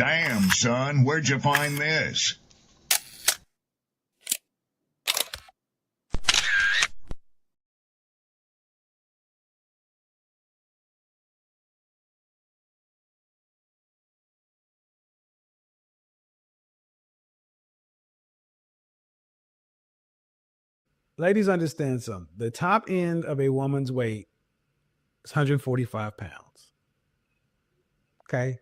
Damn, son, where'd you find this? Ladies, understand something. The top end of a woman's weight is 145 pounds. Okay.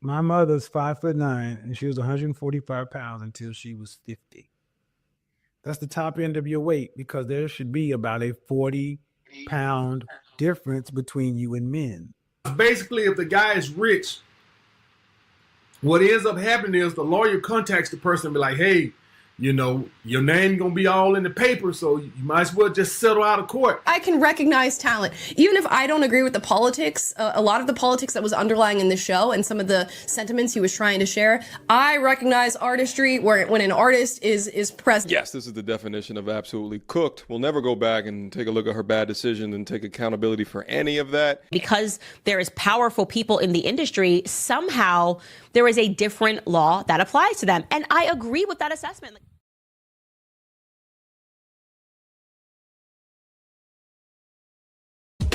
My mother's 5'9", and she was 145 pounds until she was 50. That's the top end of your weight, because there should be about a 40-pound difference between you and men. Basically, if the guy is rich, what ends up happening is the lawyer contacts the person and be like, hey, you know, your name gonna be all in the paper, so you might as well just settle out of court. I can recognize talent. Even if I don't agree with the politics, a lot of the politics that was underlying in the show and some of the sentiments he was trying to share, I recognize artistry when an artist is present. Yes, this is the definition of absolutely cooked. We'll never go back and take a look at her bad decision and take accountability for any of that. Because there is powerful people in the industry, somehow there is a different law that applies to them. And I agree with that assessment.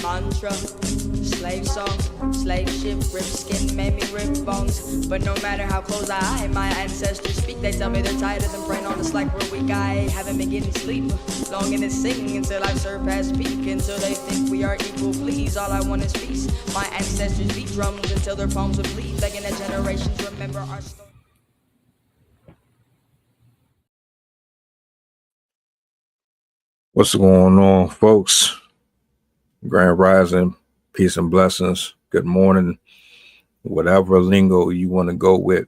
Mantra, slave song, slave ship, rip skin made me rip bones. But no matter how close I, my ancestors speak, they tell me they're tired of them praying on us like we're weak. I haven't been getting sleep, longing to sing until I've surpassed peak, until they think we are equal. Please, all I want is peace. My ancestors beat drums until their palms would bleed, begging that generations remember our story. What's going on, folks? Grand Rising, peace and blessings. Good morning. Whatever lingo you want to go with.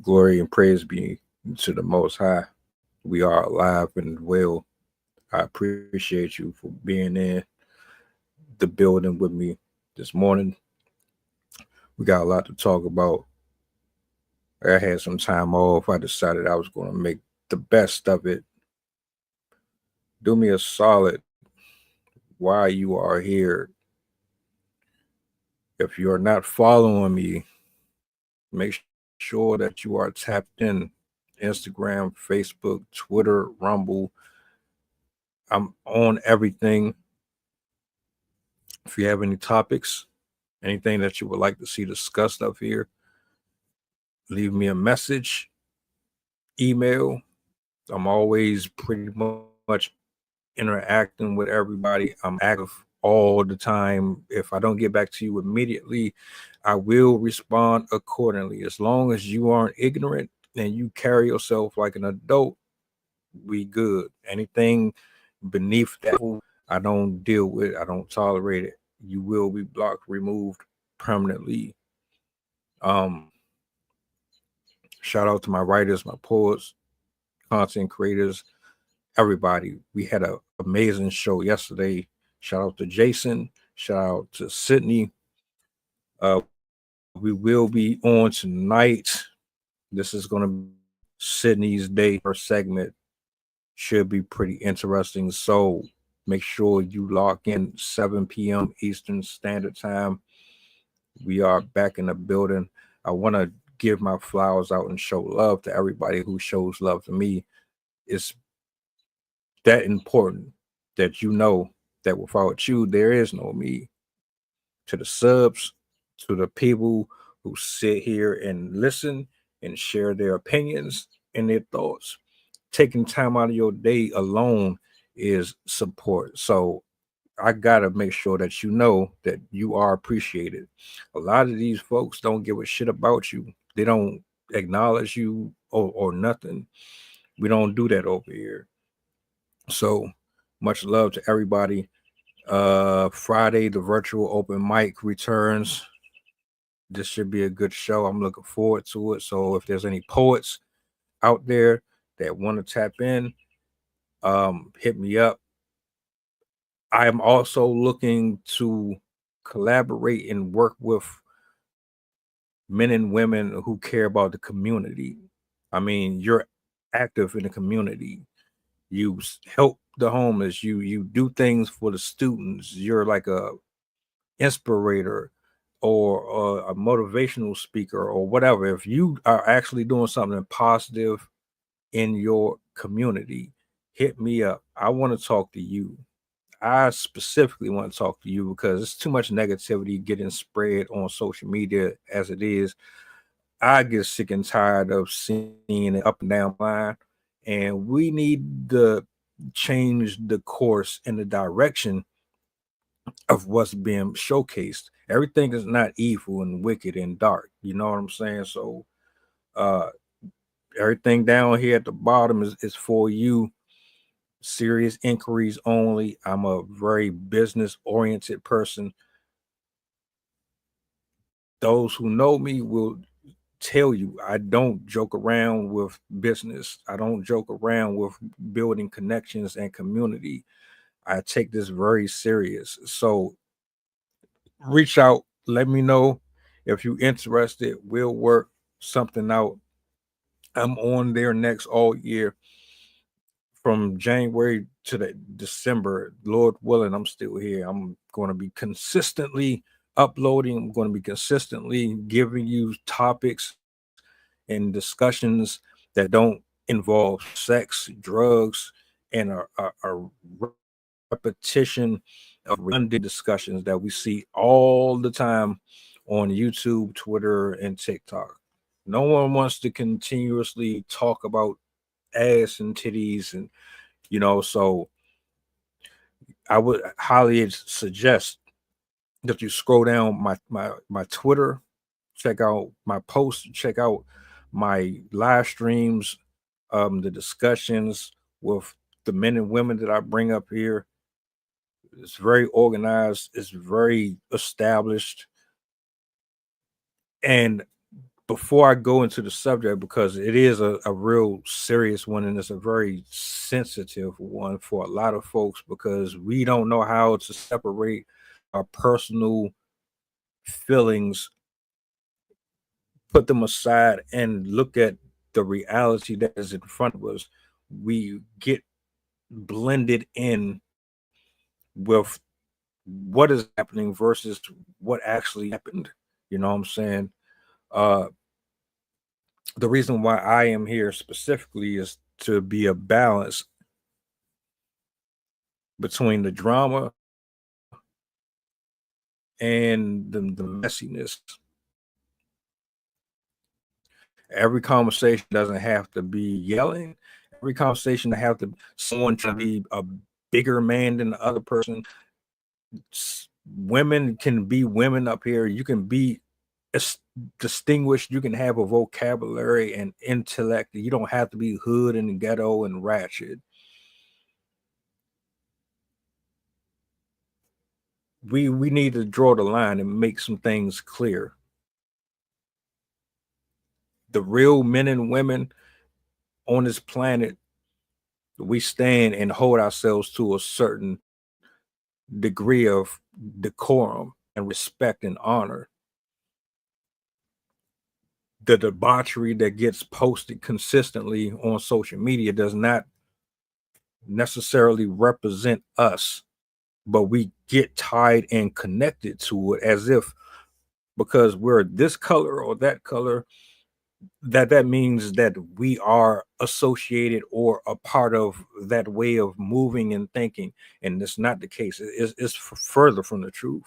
Glory and praise be to the Most High. We are alive and well. I appreciate you for being in the building with me this morning. We got a lot to talk about. I had some time off. I decided I was going to make the best of it. Do me a solid. While you are here, if you're not following me, make sure that you are tapped in. Instagram, Facebook, Twitter, Rumble. I'm on everything. If you have any topics, anything that you would like to see discussed up here, leave me a message, email. I'm always pretty much interacting with everybody. I'm active all the time. If I don't get back to you immediately, I will respond accordingly. As long as you aren't ignorant and you carry yourself like an adult, we good. Anything beneath that, I don't deal with. I don't tolerate it. You will be blocked, removed permanently. Shout out to my writers, my poets, content creators, everybody. We had an amazing show yesterday. Shout out to Jason. Shout out to Sydney. We will be on tonight. This is going to be Sydney's day. Her segment should be pretty interesting. So make sure you lock in 7 p.m. Eastern Standard Time. We are back in the building. I want to give my flowers out and show love to everybody who shows love to me. It's that important that you know that without you, there is no me. To the subs, to the people who sit here and listen and share their opinions and their thoughts. Taking time out of your day alone is support. So I got to make sure that you know that you are appreciated. A lot of these folks don't give a shit about you. They don't acknowledge you or nothing. We don't do that over here. So much love to everybody. Friday, the virtual open mic returns. This should be a good show. I'm looking forward to it. So if there's any poets out there that want to tap in, hit me up. I am also looking to collaborate and work with men and women who care about the community. I mean, you're active in the community. You help the homeless. You do things for the students. You're like a inspirator or a motivational speaker or whatever, if you are actually doing something positive in your community, hit me up. I want to talk to you. I specifically want to talk to you because it's too much negativity getting spread on social media as it is. I get sick and tired of seeing it up and down the line, and we need to change the course and the direction of what's being showcased. Everything is not evil and wicked and dark. You know what I'm saying? So everything down here at the bottom is for you. Serious inquiries only. I'm a very business oriented person. Those who know me will tell you I don't joke around with business. I don't joke around with building connections and community. I take this very serious. So reach out, let me know if you're interested. We'll work something out. I'm on there next all year from January to the December. Lord willing, I'm still here. I'm going to be consistently uploading. I'm going to be consistently giving you topics and discussions that don't involve sex, drugs, and a repetition of redundant discussions that we see all the time on YouTube, Twitter, and TikTok. No one wants to continuously talk about ass and titties, and so I would highly suggest that you scroll down my Twitter, check out my posts, check out my live streams, the discussions with the men and women that I bring up here. It's very organized, it's very established. And before I go into the subject, because it is a real serious one and it's a very sensitive one for a lot of folks, because we don't know how to separate our personal feelings, put them aside, and look at the reality that is in front of us. We get blended in with what is happening versus what actually happened. You know what I'm saying? The reason why I am here specifically is to be a balance between the drama and the messiness. Every conversation doesn't have to be yelling. Every conversation to have to someone trying to be a bigger man than the other person. Women can be women up here. You can be distinguished. You can have a vocabulary and intellect. You don't have to be hood and ghetto and ratchet. We need to draw the line and make some things clear. The real men and women on this planet, we stand and hold ourselves to a certain degree of decorum and respect and honor. The debauchery that gets posted consistently on social media does not necessarily represent us, but we get tied and connected to it as if because we're this color or that color, that means that we are associated or a part of that way of moving and thinking. And that's not the case. It's further from the truth.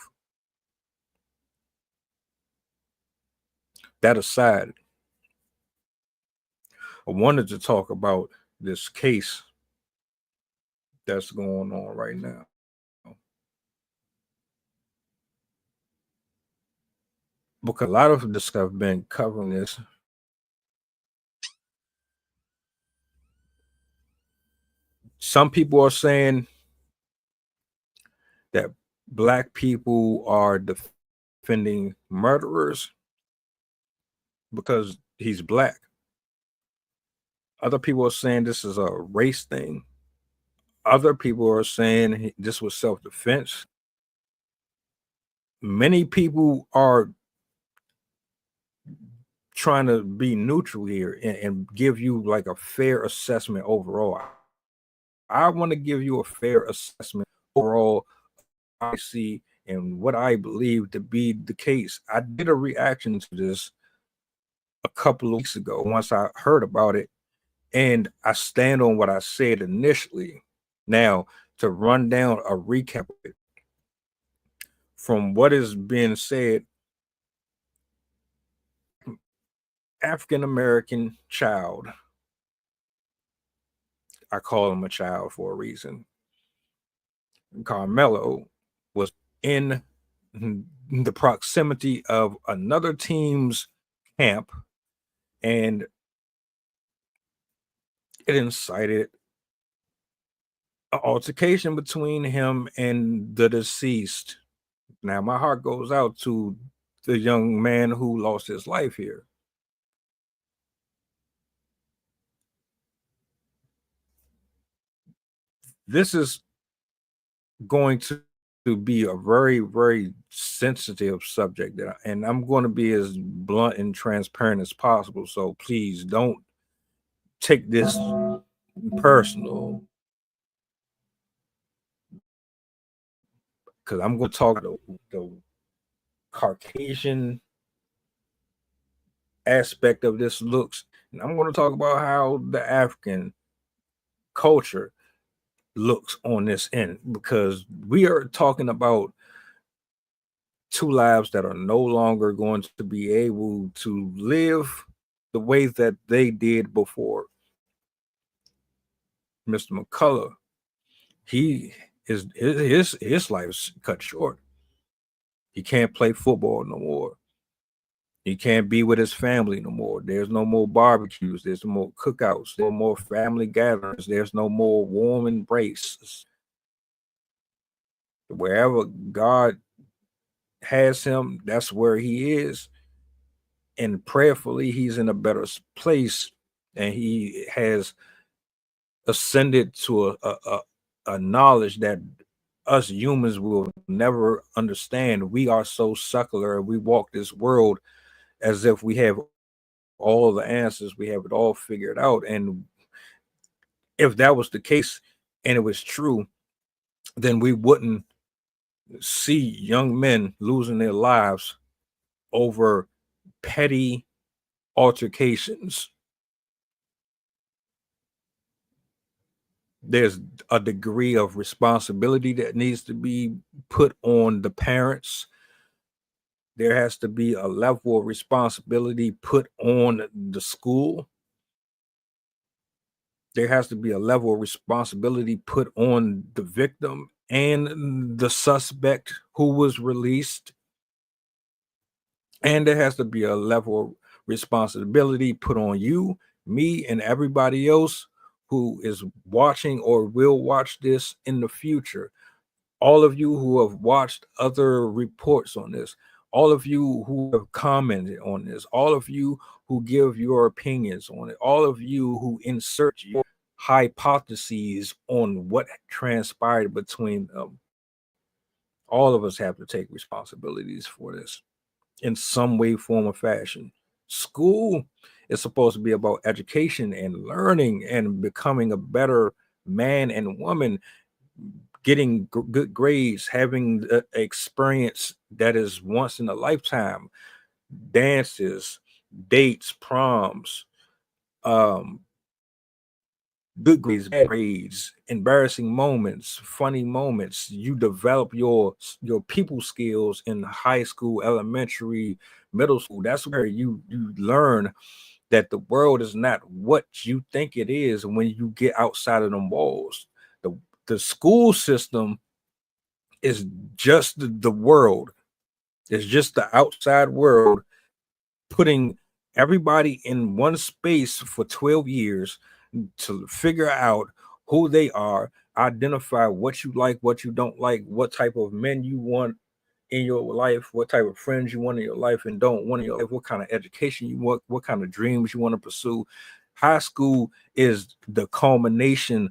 That aside, I wanted to talk about this case that's going on right now. Because a lot of this stuff have been covering this. Some people are saying that Black people are defending murderers because he's Black. Other people are saying this is a race thing. Other people are saying this was self-defense. Many people are trying to be neutral here and give you like a fair assessment overall. I want to give you a fair assessment overall. I see and what I believe to be the case. I did a reaction to this a couple of weeks ago once I heard about it, and I stand on what I said initially. Now, to run down a recap of it, from what is being said, African American child, I call him a child for a reason. Karmelo was in the proximity of another team's camp, and it incited an altercation between him and the deceased. Now, my heart goes out to the young man who lost his life here. This is going to be a very, very sensitive subject, and I'm going to be as blunt and transparent as possible. So please don't take this personal, because I'm going to talk about the Caucasian aspect of this looks, and I'm going to talk about how the African culture looks on this end, because we are talking about two lives that are no longer going to be able to live the way that they did before. Mr. McCullough, his life's cut short. He can't play football no more. He can't be with his family no more. There's no more barbecues. There's no more cookouts. There's no more family gatherings. There's no more warm embraces. Wherever God has him, that's where he is. And prayerfully, he's in a better place, and he has ascended to a knowledge that us humans will never understand. We are so secular. We walk this world as if we have all the answers. We have it all figured out. And if that was the case and it was true, then we wouldn't see young men losing their lives over petty altercations. There's a degree of responsibility that needs to be put on the parents. There has to be a level of responsibility put on the school. There has to be a level of responsibility put on the victim and the suspect who was released. And there has to be a level of responsibility put on you, me, and everybody else who is watching or will watch this in the future. All of you who have watched other reports on this, all of you who have commented on this, all of you who give your opinions on it, all of you who insert your hypotheses on what transpired between them. All of us have to take responsibilities for this in some way, form, or fashion. School is supposed to be about education and learning and becoming a better man and woman, getting good grades, having the experience that is once in a lifetime, dances, dates, proms, good grades, bad grades, embarrassing moments, funny moments. You develop your people skills in high school, elementary, middle school. That's where you learn that the world is not what you think it is when you get outside of them walls. The school system is just the world. It's just the outside world putting everybody in one space for 12 years to figure out who they are, identify what you like, what you don't like, what type of men you want in your life, what type of friends you want in your life and don't want in your life, what kind of education you want, what kind of dreams you want to pursue. High school is the culmination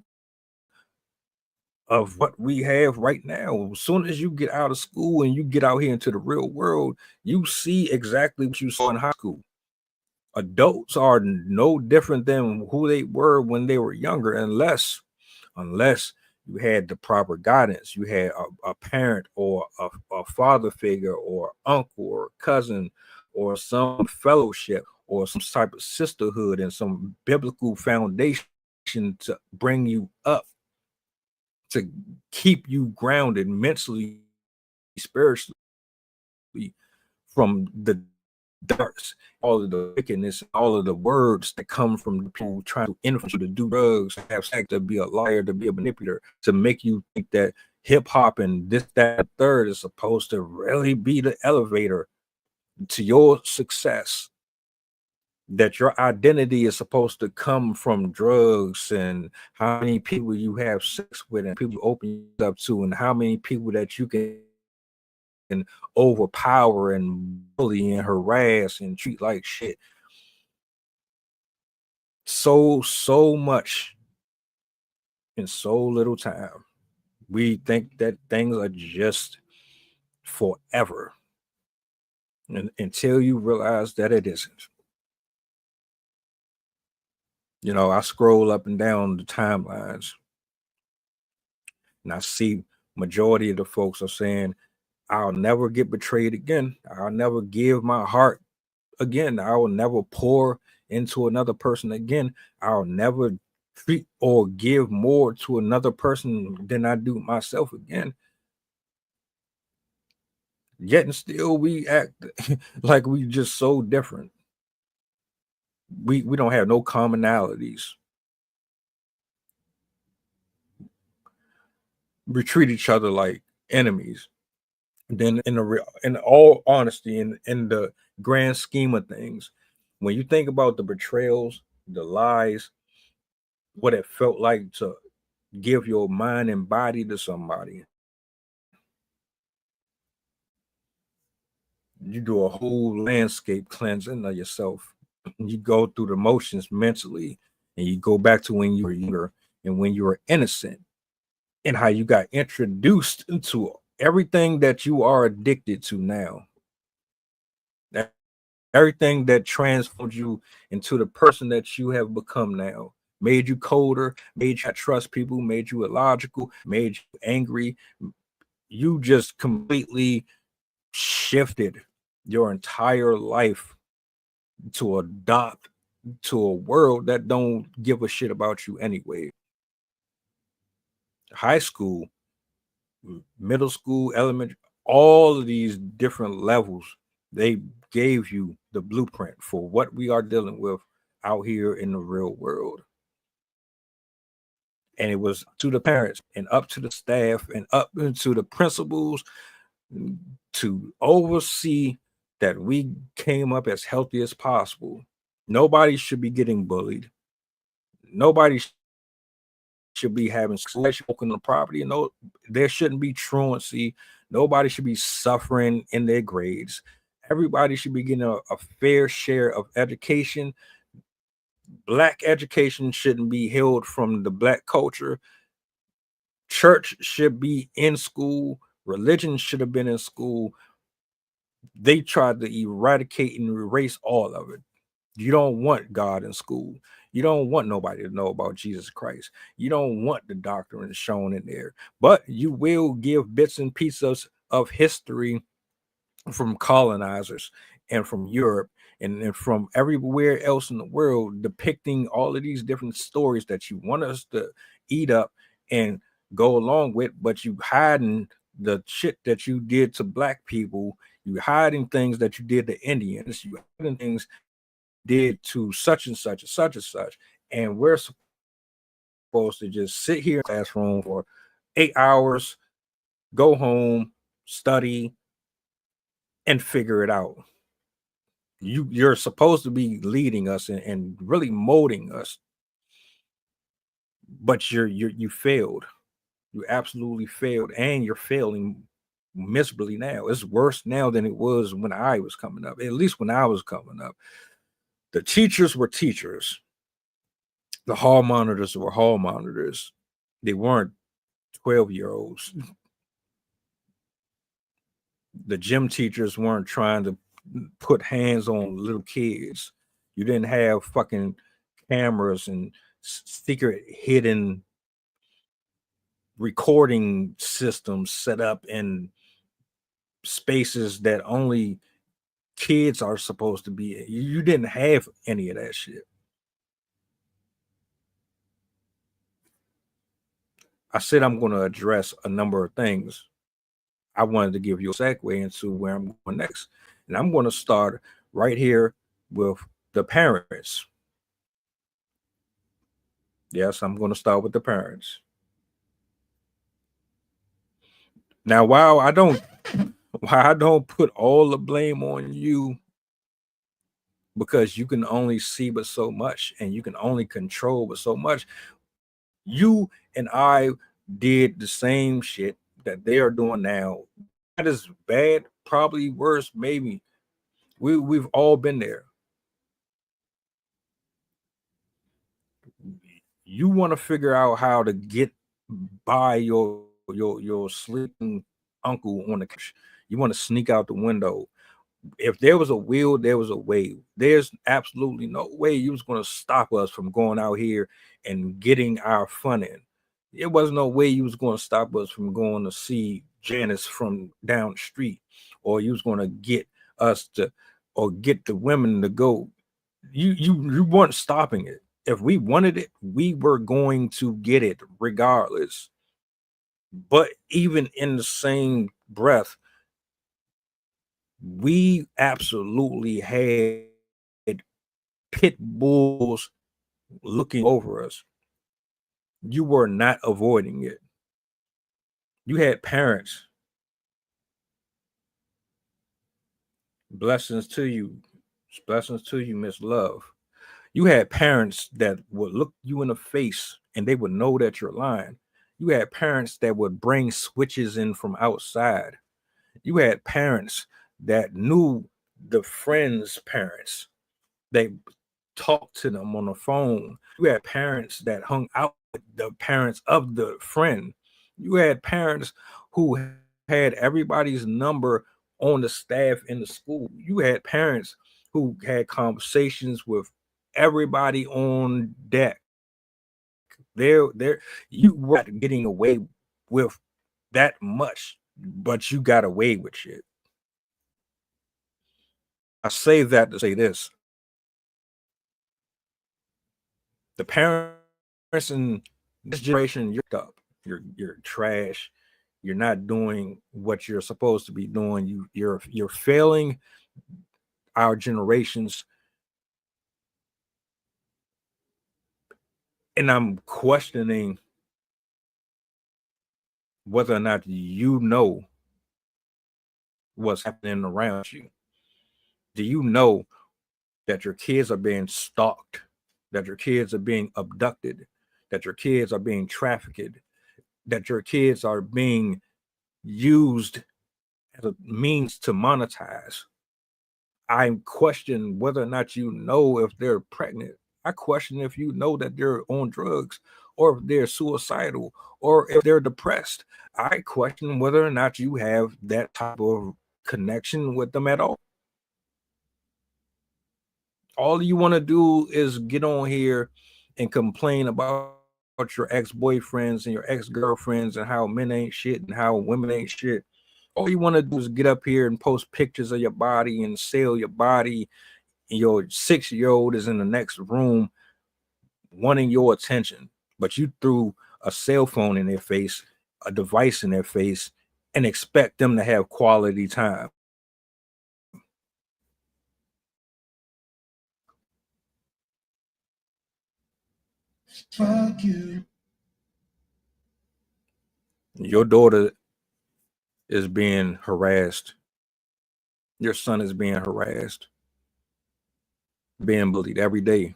of what we have right now. As soon as you get out of school and you get out here into the real world, you see exactly what you saw in high school. Adults are no different than who they were when they were younger, unless you had the proper guidance. You had a parent or a father figure or uncle or cousin or some fellowship or some type of sisterhood and some biblical foundation to bring you up, to keep you grounded mentally, spiritually, from the darts, all of the wickedness, all of the words that come from the people trying to influence you to do drugs, to have sex, to be a liar, to be a manipulator, to make you think that hip hop and this, that, third is supposed to really be the elevator to your success. That your identity is supposed to come from drugs and how many people you have sex with and people you open you up to, and how many people that you can overpower and bully and harass and treat like shit. So much in so little time. We think that things are just forever, and until you realize that it isn't. You know, I scroll up and down the timelines and I see majority of the folks are saying, I'll never get betrayed again. I'll never give my heart again. I will never pour into another person again. I'll never treat or give more to another person than I do myself again. Yet and still we act like we just so different. We don't have no commonalities. We treat each other like enemies. Then in all honesty, in the grand scheme of things, when you think about the betrayals, the lies, what it felt like to give your mind and body to somebody, you do a whole landscape cleansing of yourself. You go through the motions mentally, and you go back to when you were younger and when you were innocent, and how you got introduced into everything that you are addicted to now. That everything that transformed you into the person that you have become now, made you colder, made you trust people, made you illogical, made you angry. You just completely shifted your entire life to adopt to a world that don't give a shit about you anyway. High school, middle school, elementary, all of these different levels, they gave you the blueprint for what we are dealing with out here in the real world. And it was to the parents and up to the staff and up to the principals to oversee that we came up as healthy as possible. Nobody should be getting bullied. Nobody should be having smoking on the property. No, there shouldn't be truancy. Nobody should be suffering in their grades. Everybody should be getting a fair share of education. Black education shouldn't be held from the Black culture. Church should be in school. Religion should have been in school. They tried to eradicate and erase all of it. You don't want God in school. You don't want nobody to know about Jesus Christ. You don't want the doctrine shown in there, but you will give bits and pieces of history from colonizers and from Europe and from everywhere else in the world, depicting all of these different stories that you want us to eat up and go along with, but you hiding the shit that you did to Black people. You hiding things that you did to Indians. You hiding things did to such and such and such and such, and we're supposed to just sit here in the classroom for 8 hours, go home, study, and figure it out. You're supposed to be leading us and really molding us, but you failed. You absolutely failed, and you're failing miserably now. It's worse now than it was when I was coming up. At least when I was coming up, the teachers were teachers. The hall monitors were hall monitors. They weren't 12-year-olds. The gym teachers weren't trying to put hands on little kids. You didn't have fucking cameras and secret hidden recording systems set up in spaces that only kids are supposed to be in. You didn't have any of that shit. I said I'm going to address a number of things. I wanted to give you a segue into where I'm going next. And I'm going to start right here with the parents. Yes, I'm going to start with the parents. Now, while I don't put all the blame on you, because you can only see but so much and you can only control but so much, you and I did the same shit that they are doing now. That is bad, probably worse, maybe. We've all been there. You want to figure out how to get by your sleeping uncle on the couch. You want to sneak out the window. If there was a will, there was a way. There's absolutely no way you was going to stop us from going out here and getting our fun in. There was no way you was going to stop us from going to see Janice from down the street, or you was going to get us to, or get the women to go. You weren't stopping it. If we wanted it, we were going to get it regardless. But even in the same breath, we absolutely had pit bulls looking over us. You were not avoiding it. You had parents. Blessings to you. Blessings to you, Miss Love. You had parents that would look you in the face and they would know that you're lying. You had parents that would bring switches in from outside. You had parents that knew the friends' parents. They talked to them on the phone. You had parents that hung out with the parents of the friend. You had parents who had everybody's number on the staff in the school. You had parents who had conversations with everybody on deck. You were not getting away with that much, but you got away with shit. I say that to say this. The parents in this generation, you're up. You're trash. You're not doing what you're supposed to be doing. You're failing our generations. And I'm questioning whether or not you know what's happening around you. Do you know that your kids are being stalked, that your kids are being abducted, that your kids are being trafficked, that your kids are being used as a means to monetize? I question whether or not you know if they're pregnant. I question if you know that they're on drugs, or if they're suicidal, or if they're depressed. I question whether or not you have that type of connection with them at all. All you want to do is get on here and complain about your ex-boyfriends and your ex-girlfriends and how men ain't shit and how women ain't shit. All you want to do is get up here and post pictures of your body and sell your body. And your 6-year-old is in the next room wanting your attention, but you threw a cell phone in their face, a device in their face, and expect them to have quality time. Fuck you. Your daughter is being harassed. Your son is being harassed, being bullied every day,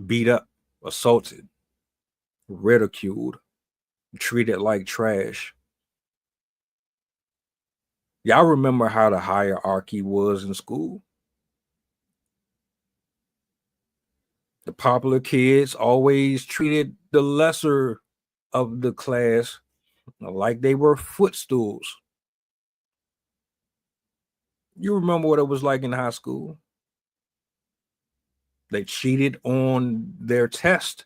beat up, assaulted, ridiculed, treated like trash. Y'all remember how the hierarchy was in school? The popular kids always treated the lesser of the class like they were footstools. You remember what it was like in high school? They cheated on their test.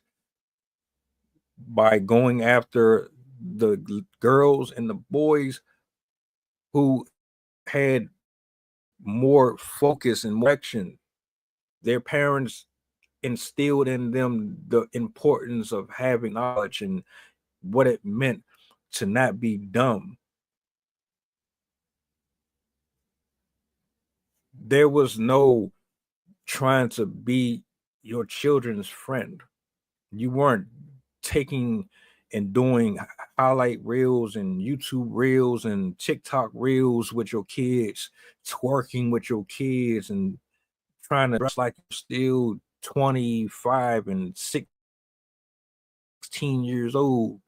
by going after the girls and the boys who had more focus and direction. Their parents instilled in them the importance of having knowledge and what it meant to not be dumb. There was no trying to be your children's friend. You weren't taking and doing highlight reels and YouTube reels and TikTok reels with your kids, twerking with your kids and trying to dress like you're still 25 and 16 years old.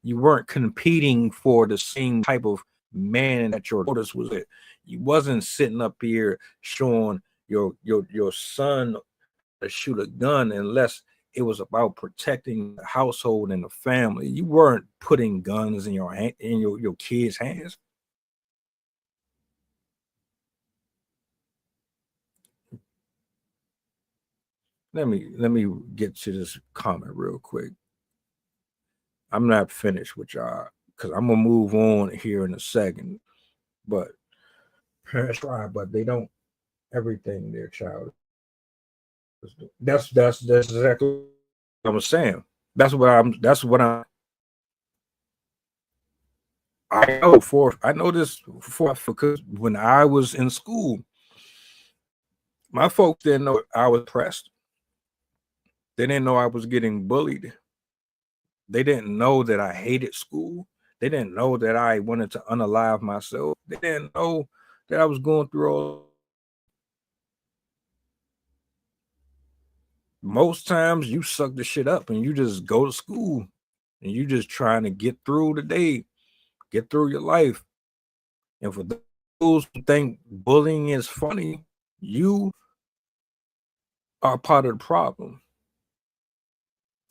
You weren't competing for the same type of man that your daughters was with. You wasn't sitting up here showing your son to shoot a gun unless it was about protecting the household and the family. You weren't putting guns in your kids' hands. Let me get to this comment real quick. I'm not finished with y'all because I'm gonna move on here in a second. But parents try, but they don't everything their child. That's exactly what I was saying. That's what I know this for because when I was in school, my folks didn't know I was oppressed. They didn't know I was getting bullied. They didn't know that I hated school. They didn't know that I wanted to unalive myself. They didn't know that I was going through all. Most times you suck the shit up and you just go to school and you just trying to get through the day, get through your life. And for those who think bullying is funny, you are part of the problem.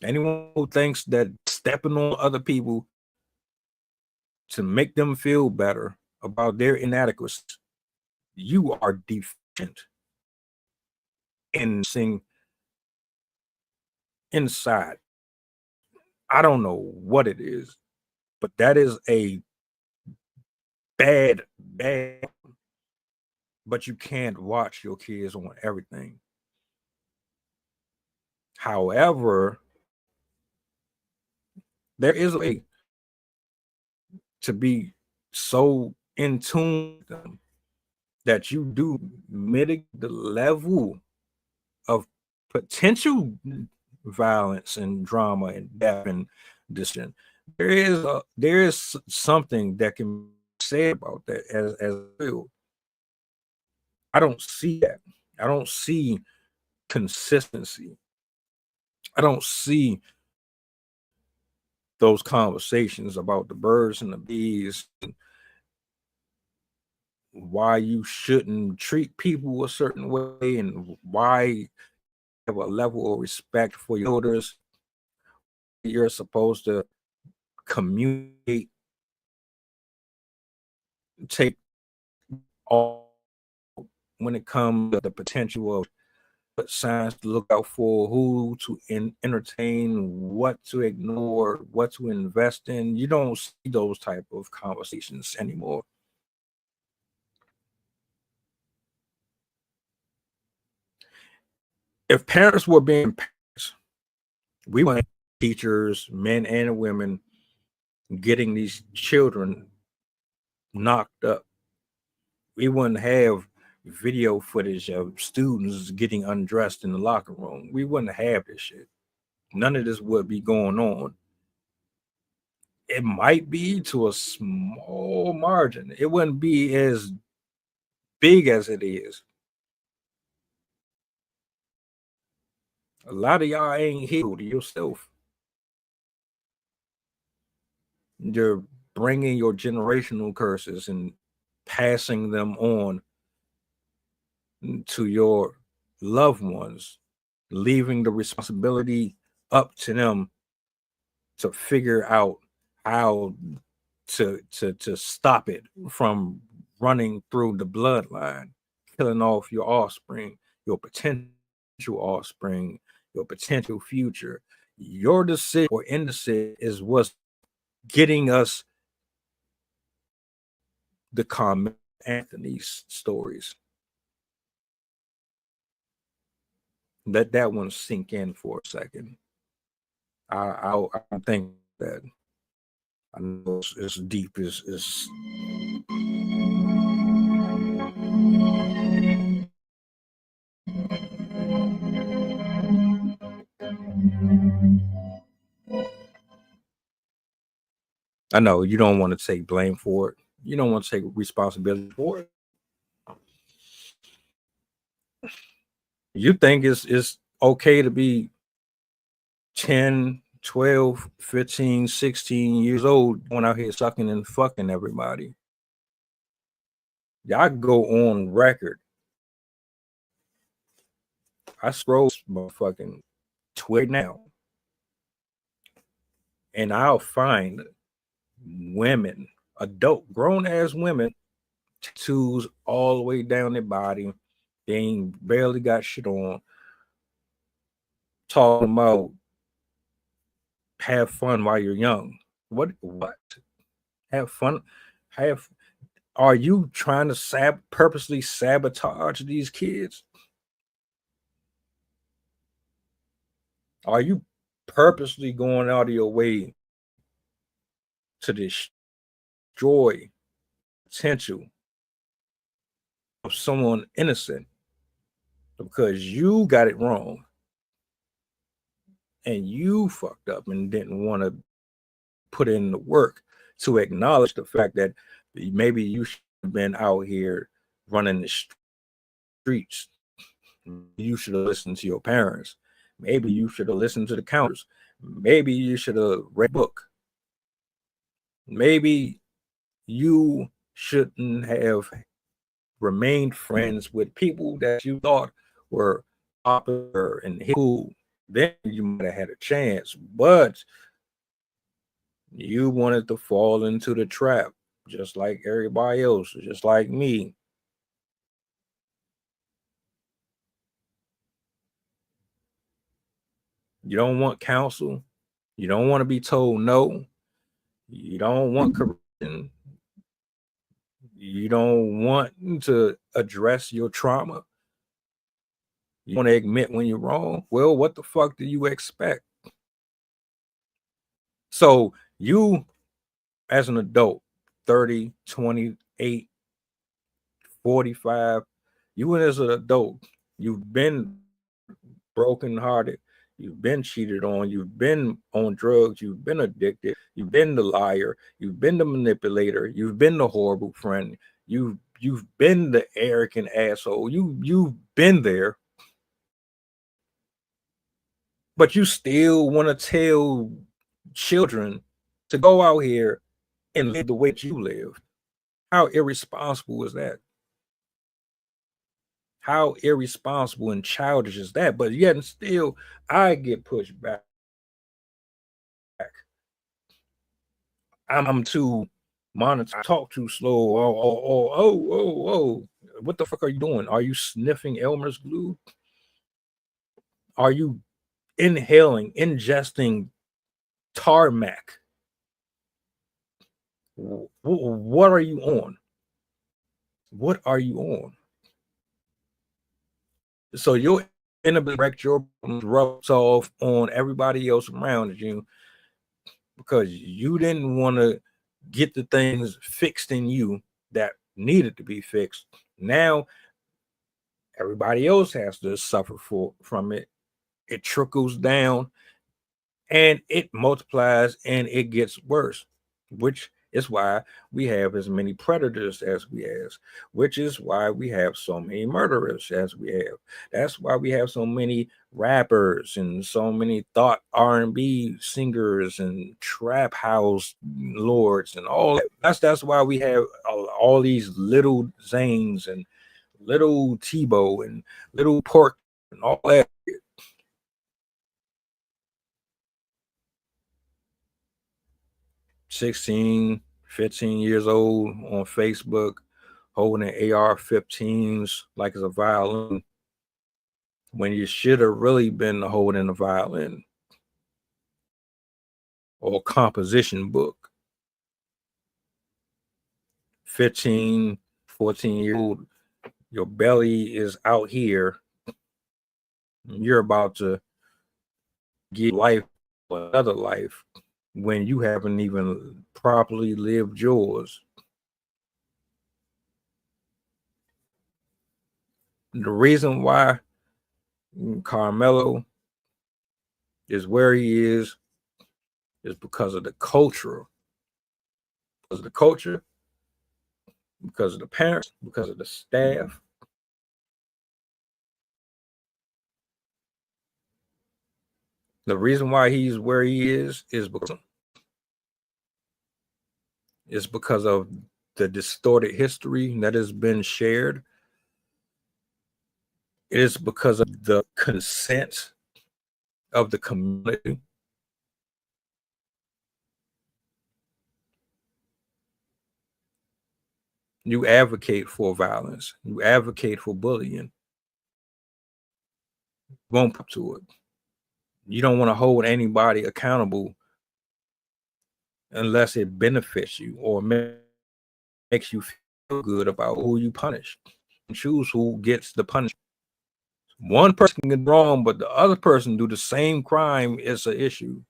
Anyone who thinks that stepping on other people to make them feel better about their inadequacy, you are deficient in seeing inside. I don't know what it is, but that is a bad. But you can't watch your kids on everything. However, there is a way to be so in tune with them that you do mitigate the level of potential violence and drama and death and decision. There is something that can be said about that as real. I don't see that. I don't see consistency. I don't see those conversations about the birds and the bees and why you shouldn't treat people a certain way and why you have a level of respect for your elders. You're supposed to communicate, take all when it comes to the potential of what signs to look out for, who to entertain, what to ignore, what to invest in. You don't see those type of conversations anymore. If parents were being parents, we want teachers, men and women, getting these children knocked up. We wouldn't have video footage of students getting undressed in the locker room. We wouldn't have this shit. None of this would be going on. It might be to a small margin. It wouldn't be as big as it is. A lot of y'all ain't healed yourself. You're bringing your generational curses and passing them on to your loved ones, leaving the responsibility up to them to figure out how to stop it from running through the bloodline, killing off your offspring, your potential offspring, your potential future. Your decision or indecision is what's getting us the Carmelo Anthony's stories. Let that one sink in for a second. I think that I know it's deep. It's I know you don't want to take blame for it. You don't want to take responsibility for it. You think it's okay to be 10, 12, 15, 16 years old going out here sucking and fucking everybody. Y'all go on record. I scroll my fucking Twitter now, and I'll find women, adult, grown ass women, tattoos all the way down their body. They ain't barely got shit on. Talking about have fun while you're young. What? Have fun? Are you trying to purposely sabotage these kids? Are you purposely going out of your way to destroy potential of someone innocent because you got it wrong and you fucked up and didn't want to put in the work to acknowledge the fact that maybe you should have been out here running the streets? You should have listened to your parents. Maybe you should have listened to the counters. Maybe you should have read a book. Maybe you shouldn't have remained friends with people that you thought were popular and cool. Then you might have had a chance, but you wanted to fall into the trap just like everybody else, just like me. You don't want counsel. You don't want to be told no. You don't want correction. You don't want to address your trauma. You want to admit when you're wrong. Well, what the fuck do you expect? So you, as an adult, 30, 28, 45, you as an adult, you've been brokenhearted. You've been cheated on. You've been on drugs. You've been addicted. You've been the liar. You've been the manipulator. You've been the horrible friend. You've been the arrogant asshole. You've been there. But you still want to tell children to go out here and live the way that you live. How irresponsible is that? How irresponsible and childish is that? But yet and still, I get pushed back. I'm too monitor, talk too slow. Oh. What the fuck are you doing? Are you sniffing Elmer's glue? Are you ingesting tarmac? What are you on? What are you on? So your inability to correct your problems rubs off on everybody else around you because you didn't want to get the things fixed in you that needed to be fixed. Now everybody else has to suffer from it. It trickles down and it multiplies and it gets worse, which is why we have as many predators as we have, which is why we have so many murderers as we have. That's why we have so many rappers and so many thought R&B singers and trap house lords and all that. That's why we have all these little Zanes and little Tebow and little Pork and all that. 16, 15 years old on Facebook, holding AR-15s like it's a violin, when you should have really been holding a violin. or composition book. 15, 14-year old, your belly is out here. You're about to give life another life when you haven't even properly lived yours. The reason why Karmelo is where he is because of the culture. Because of the culture, because of the parents, because of the staff. The reason why he's where he is because of the distorted history that has been shared. It is because of the consent of the community. You advocate for violence. You advocate for bullying. Won't put to it. You don't want to hold anybody accountable unless it benefits you or makes you feel good about who you punish. Choose who gets the punishment. One person can get wrong, but the other person do the same crime is an issue.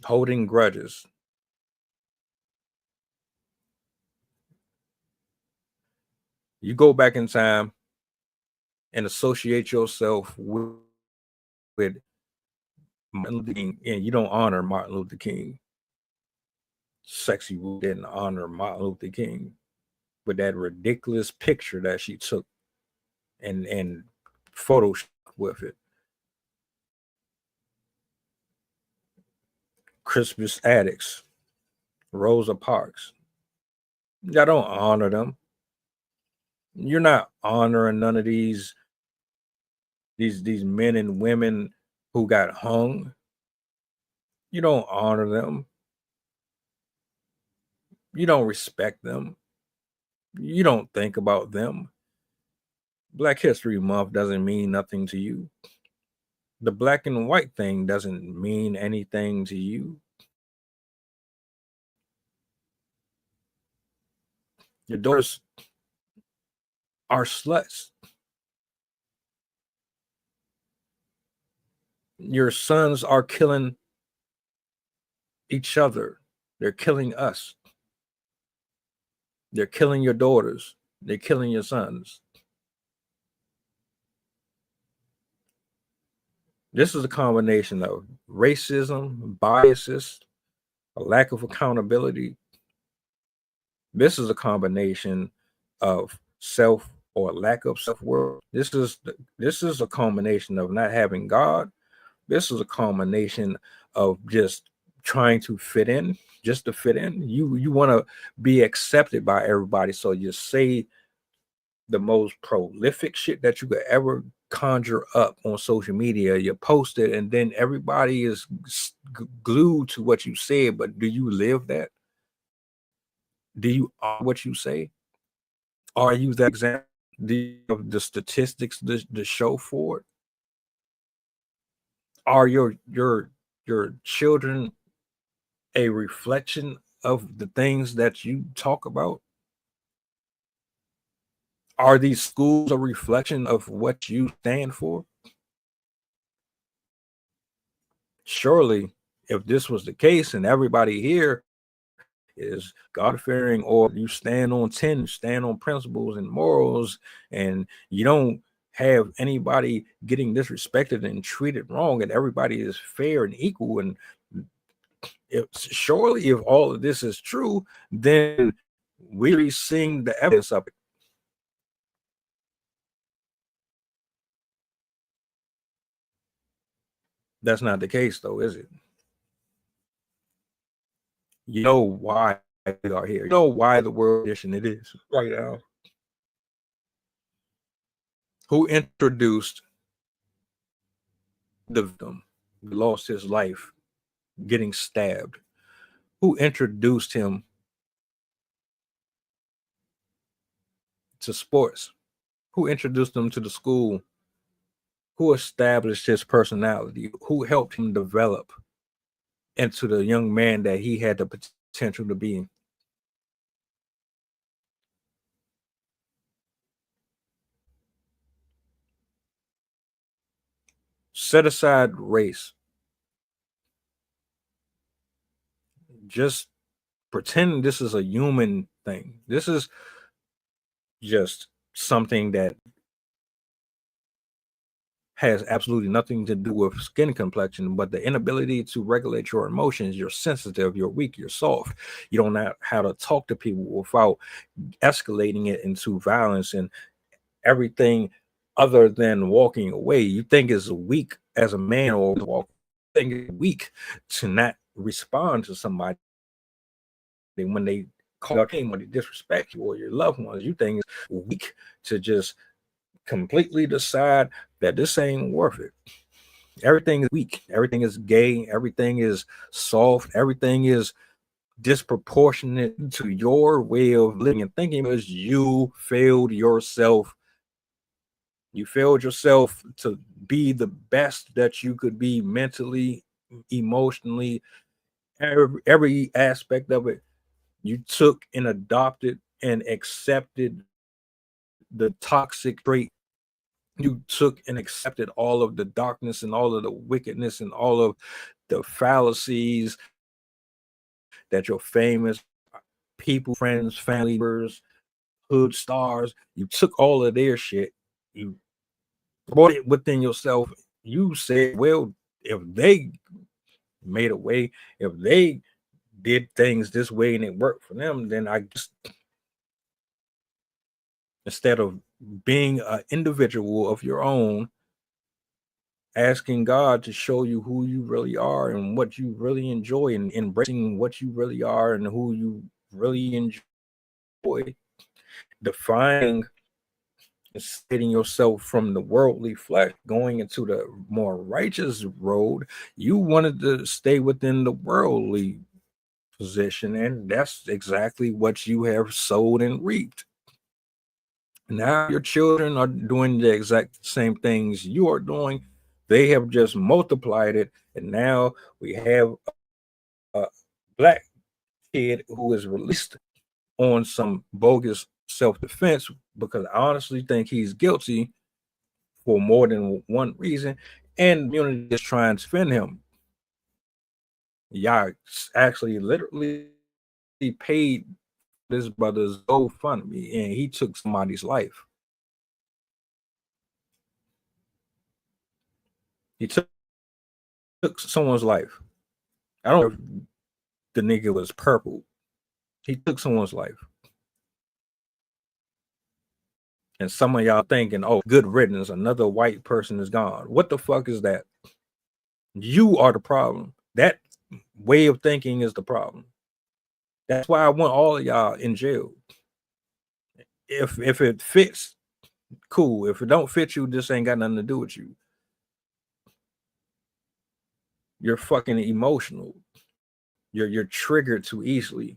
Holding grudges. You go back in time and associate yourself with Martin Luther King, and you don't honor Martin Luther King. Sexy didn't honor Martin Luther King with that ridiculous picture that she took and photoshopped with it. Christmas addicts, Rosa Parks. Y'all don't honor them. You're not honoring none of these men and women who got hung. You don't honor them. You don't respect them. You don't think about them. Black History Month doesn't mean nothing to you. The black and white thing doesn't mean anything to you. Your daughters are sluts. Your sons are killing each other. They're killing us. They're killing your daughters. They're killing your sons. This is a combination of racism, biases, a lack of accountability. This is a combination of self or lack of self-worth. This is a combination of not having God. This is a combination of just trying to fit in, just to fit in. You want to be accepted by everybody, so you say the most prolific shit that you could ever conjure up on social media. You post it, and then everybody is glued to what you said. But do you live that? Do you are what you say? Are you the example of the statistics to show for it? Are your children a reflection of the things that you talk about? Are these schools a reflection of what you stand for? Surely, if this was the case and everybody here is God-fearing, or you stand on stand on principles and morals, and you don't have anybody getting disrespected and treated wrong, and everybody is fair and equal, and surely if all of this is true, then we're seeing the evidence of it. That's not the case, though, is it? You know why we are here. You know why the world condition it is right now. Who introduced the victim who lost his life getting stabbed? Who introduced him to sports? Who introduced him to the school who established his personality, who helped him develop into the young man that he had the potential to be. Set aside race. Just pretend this is a human thing. This is just something that has absolutely nothing to do with skin complexion, but the inability to regulate your emotions. You're sensitive, you're weak, you're soft. You don't know how to talk to people without escalating it into violence and everything other than walking away. You think it's weak as a man, or you think it's weak to not respond to somebody when they call your name, when they disrespect you or your loved ones. You think it's weak to just completely decide that this ain't worth it. Everything is weak, everything is gay, everything is soft, everything is disproportionate to your way of living and thinking, because you failed yourself. You failed yourself to be the best that you could be mentally, emotionally, every aspect of it. You took and adopted and accepted the toxic trait. You took and accepted all of the darkness and all of the wickedness and all of the fallacies that your famous people, friends, family members, hood stars, you took all of their shit, you brought it within yourself. You said, well, if they made a way, if they did things this way and it worked for them, then I just, instead of being an individual of your own, asking God to show you who you really are and what you really enjoy, and embracing what you really are and who you really enjoy, defining and setting yourself from the worldly flesh, going into the more righteous road. You wanted to stay within the worldly position, and that's exactly what you have sowed and reaped. Now your children are doing the exact same things you are doing. They have just multiplied it, and now we have a black kid who is released on some bogus self-defense, because I honestly think he's guilty for more than one reason, and the community is trying to defend him. Y'all actually literally paid this brother's GoFundMe, and he took somebody's life. He took someone's life. I don't know if the nigga was purple. He took someone's life. And some of y'all thinking, oh, good riddance, another white person is gone. What the fuck is that? You are the problem. That way of thinking is the problem. That's why I want all of y'all in jail. If it fits, cool. If it don't fit you, this ain't got nothing to do with you. You're fucking emotional. You're triggered too easily.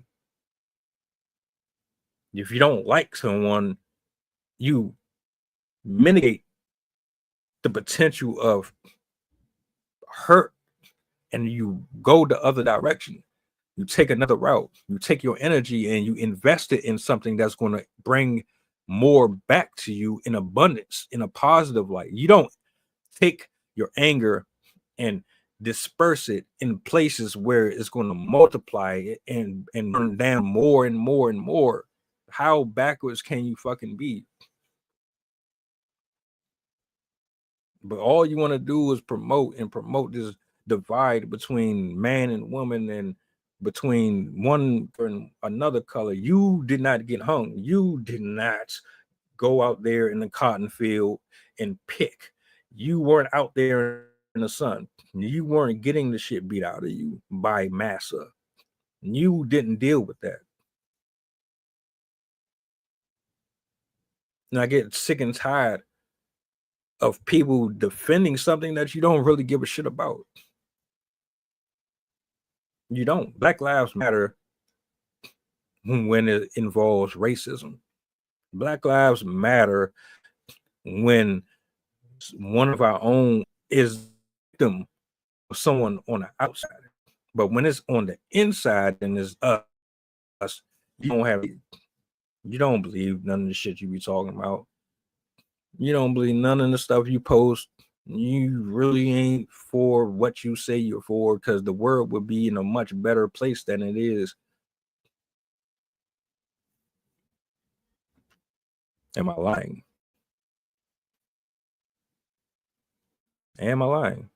If you don't like someone, you mitigate the potential of hurt and you go the other direction. You take another route. You take your energy and you invest it in something that's going to bring more back to you in abundance, in a positive light. You don't take your anger and disperse it in places where it's going to multiply and burn down more and more and more. How backwards can you fucking be? But all you want to do is promote this divide between man and woman and between one and another color. You did not get hung. You did not go out there in the cotton field and pick. You weren't out there in the sun. You weren't getting the shit beat out of you by massa. You didn't deal with that. And I get sick and tired of people defending something that you don't really give a shit about. You don't. Black Lives Matter when it involves racism. Black Lives Matter when one of our own is victim of someone on the outside. But when it's on the inside and it's us, you don't believe none of the shit you be talking about. You don't believe none of the stuff you post. You really ain't for what you say you're for, because the world would be in a much better place than it is. Am I lying? Am I lying?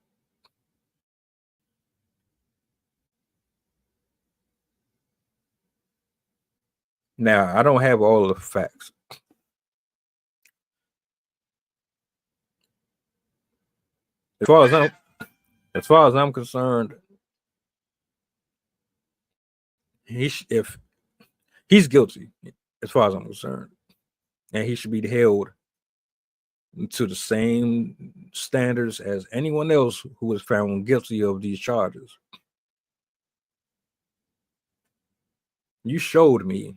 Now, I don't have all the facts. As far as I'm concerned, if he's guilty, as far as I'm concerned, and he should be held to the same standards as anyone else who is found guilty of these charges. You showed me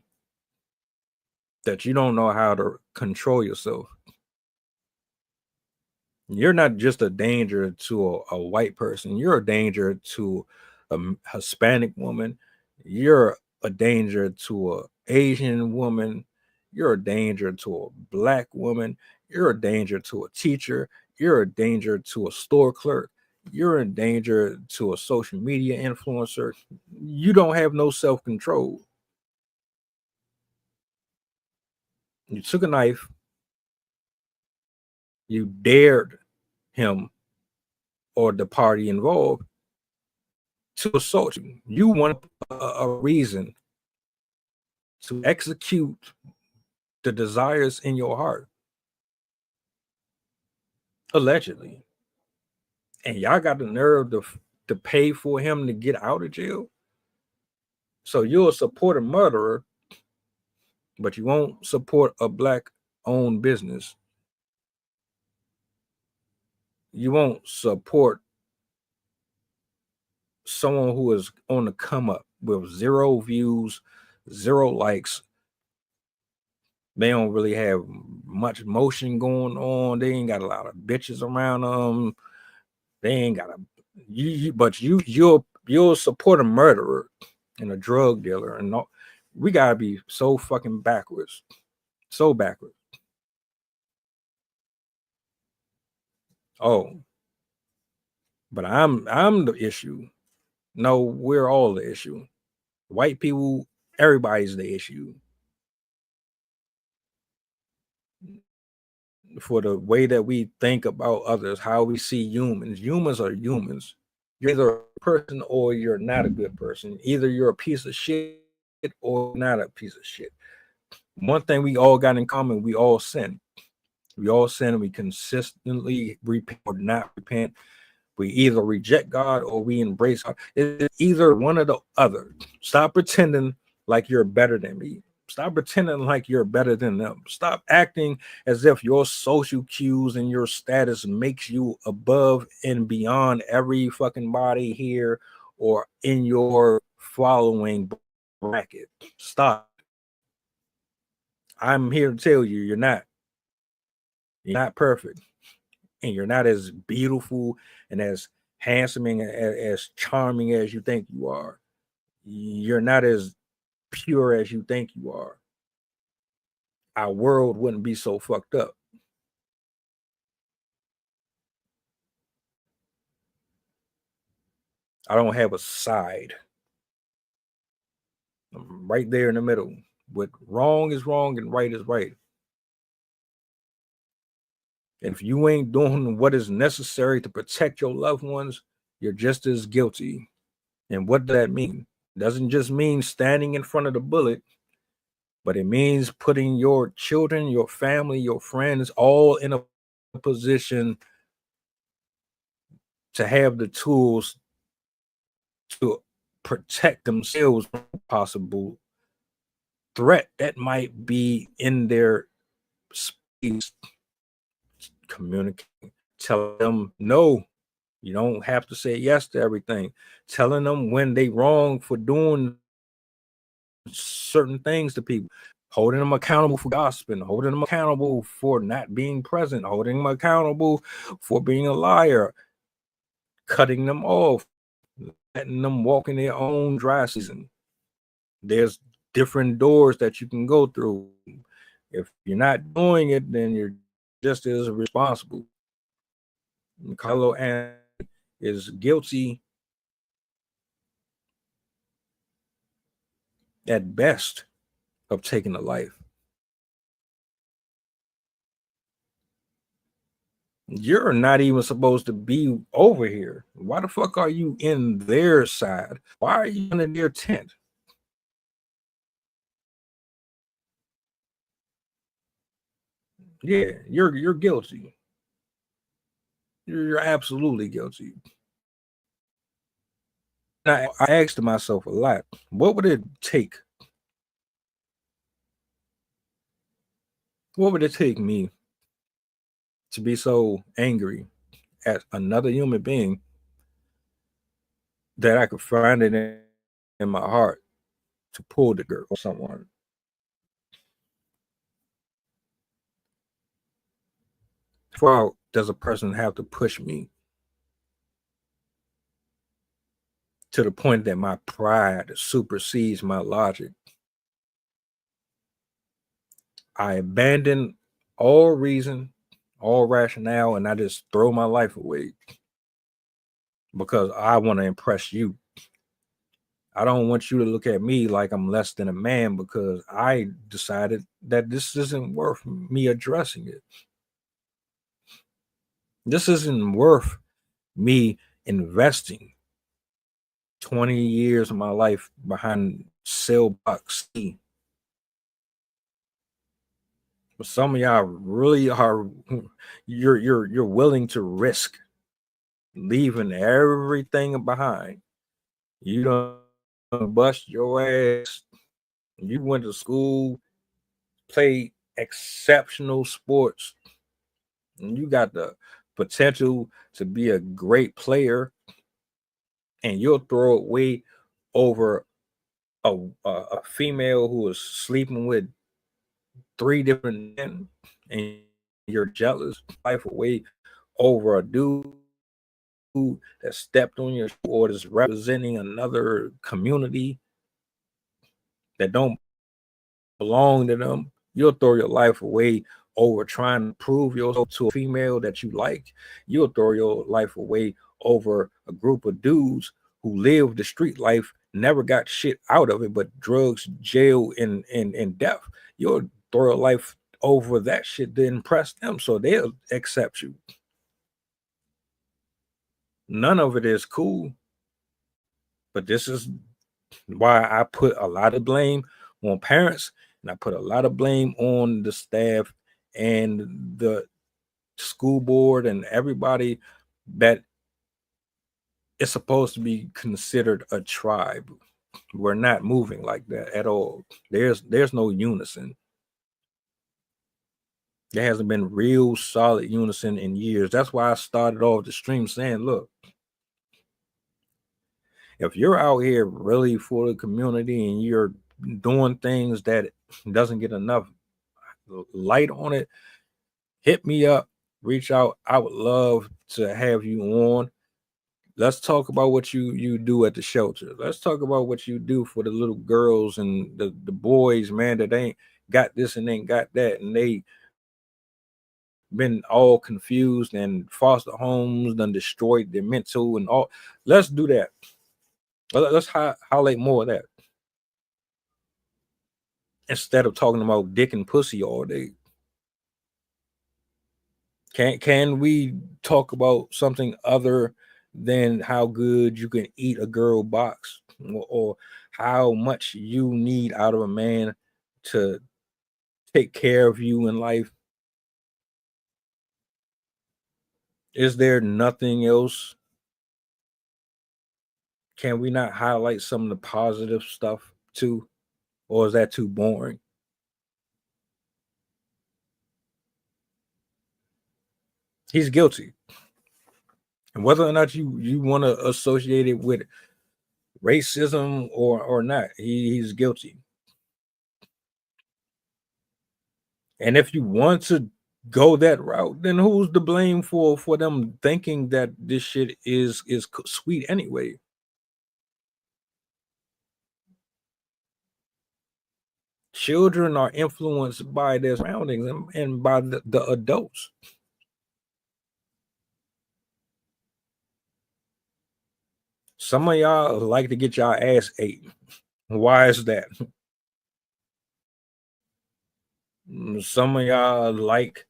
that you don't know how to control yourself. You're not just a danger to a white person. You're a danger to a Hispanic woman. You're a danger to an Asian woman. You're a danger to a black woman. You're a danger to a teacher. You're a danger to a store clerk. You're a danger to a social media influencer. You don't have no self-control. You took a knife. You dared him or the party involved to assault you. You want a reason to execute the desires in your heart. Allegedly. And y'all got the nerve to pay for him to get out of jail. So you'll support a murderer, but you won't support a black-owned business. You won't support someone who is on the come up with 0 views, 0 likes. They don't really have much motion going on. They ain't got a lot of bitches around them. They ain't got but you'll support a murderer and a drug dealer, and all. We gotta be so fucking backwards, so backwards. Oh, but I'm the issue. No, we're all the issue. White people, everybody's the issue. For the way that we think about others, how we see humans. Humans are humans. You're either a person or you're not a good person. Either you're a piece of shit or not a piece of shit. One thing we all got in common, we all sin. We all sin, and we consistently repent or not repent. We either reject God or we embrace God. It's either one or the other. Stop pretending like you're better than me. Stop pretending like you're better than them. Stop acting as if your social cues and your status makes you above and beyond every fucking body here or in your following bracket. Stop. I'm here to tell you, you're not. You're not perfect. And you're not as beautiful and as handsome and as charming as you think you are. You're not as pure as you think you are. Our world wouldn't be so fucked up. I don't have a side. I'm right there in the middle. What wrong is wrong and right is right. And if you ain't doing what is necessary to protect your loved ones, you're just as guilty. And what does that mean? It doesn't just mean standing in front of the bullet, but it means putting your children, your family, your friends all in a position to have the tools to protect themselves from a possible threat that might be in their space. Communicating, telling them no, you don't have to say yes to everything, telling them when they wrong for doing certain things to people. holding them accountable for gossiping, holding them accountable for not being present, holding them accountable for being a liar, cutting them off, letting them walk in their own dry season. There's different doors that you can go through. If you're not doing it, then you're just as responsible. Karmelo is guilty at best of taking a life. You're not even supposed to be over here. Why the fuck are you in their side? Why are you in their tent? Yeah, you're guilty. You're absolutely guilty. I asked myself a lot, what would it take? What would it take me to be so angry at another human being that I could find it in my heart to pull the girl or someone? How does a person have to push me to the point that my pride supersedes my logic? I abandon all reason, all rationale, and I just throw my life away because I want to impress you. I don't want you to look at me like I'm less than a man because I decided that this isn't worth me addressing it. This isn't worth me investing 20 years of my life behind cell box C. But some of y'all really are, you're willing to risk leaving everything behind. You don't bust your ass. You went to school, played exceptional sports, and you got the potential to be a great player, and you'll throw it away over a female who is sleeping with 3 different men, and you're jealous, life away over a dude that stepped on your or is representing another community that don't belong to them. You'll throw your life away over trying to prove yourself to a female that you like. You'll throw your life away over a group of dudes who live the street life, never got shit out of it but drugs, jail, and death. You'll throw your life over that shit to impress them so they'll accept you. None of it is cool, but this is why I put a lot of blame on parents, and I put a lot of blame on the staff and the school board and everybody that is supposed to be considered a tribe. We're not moving like that at all. There's no unison. There hasn't been real solid unison in years. That's why I started off the stream saying, look, if you're out here really for the community and you're doing things that doesn't get enough light on it, hit me up, reach out. I would love to have you on. Let's talk about what you do at the shelter. Let's talk about what you do for the little girls and the boys, man, that ain't got this and ain't got that, and they been all confused and foster homes done destroyed their mental and all. Let's do that. Let's highlight more of that instead of talking about dick and pussy all day. Can we talk about something other than how good you can eat a girl box, or how much you need out of a man to take care of you in life? Is there nothing else? Can we not highlight some of the positive stuff too? Or is that too boring? He's guilty. And whether or not you want to associate it with racism or not, he's guilty. And if you want to go that route, then who's to blame for them thinking that this shit is sweet anyway? Children are influenced by their surroundings and by the adults. Some of y'all like to get y'all ass ate. Why is that? Some of y'all like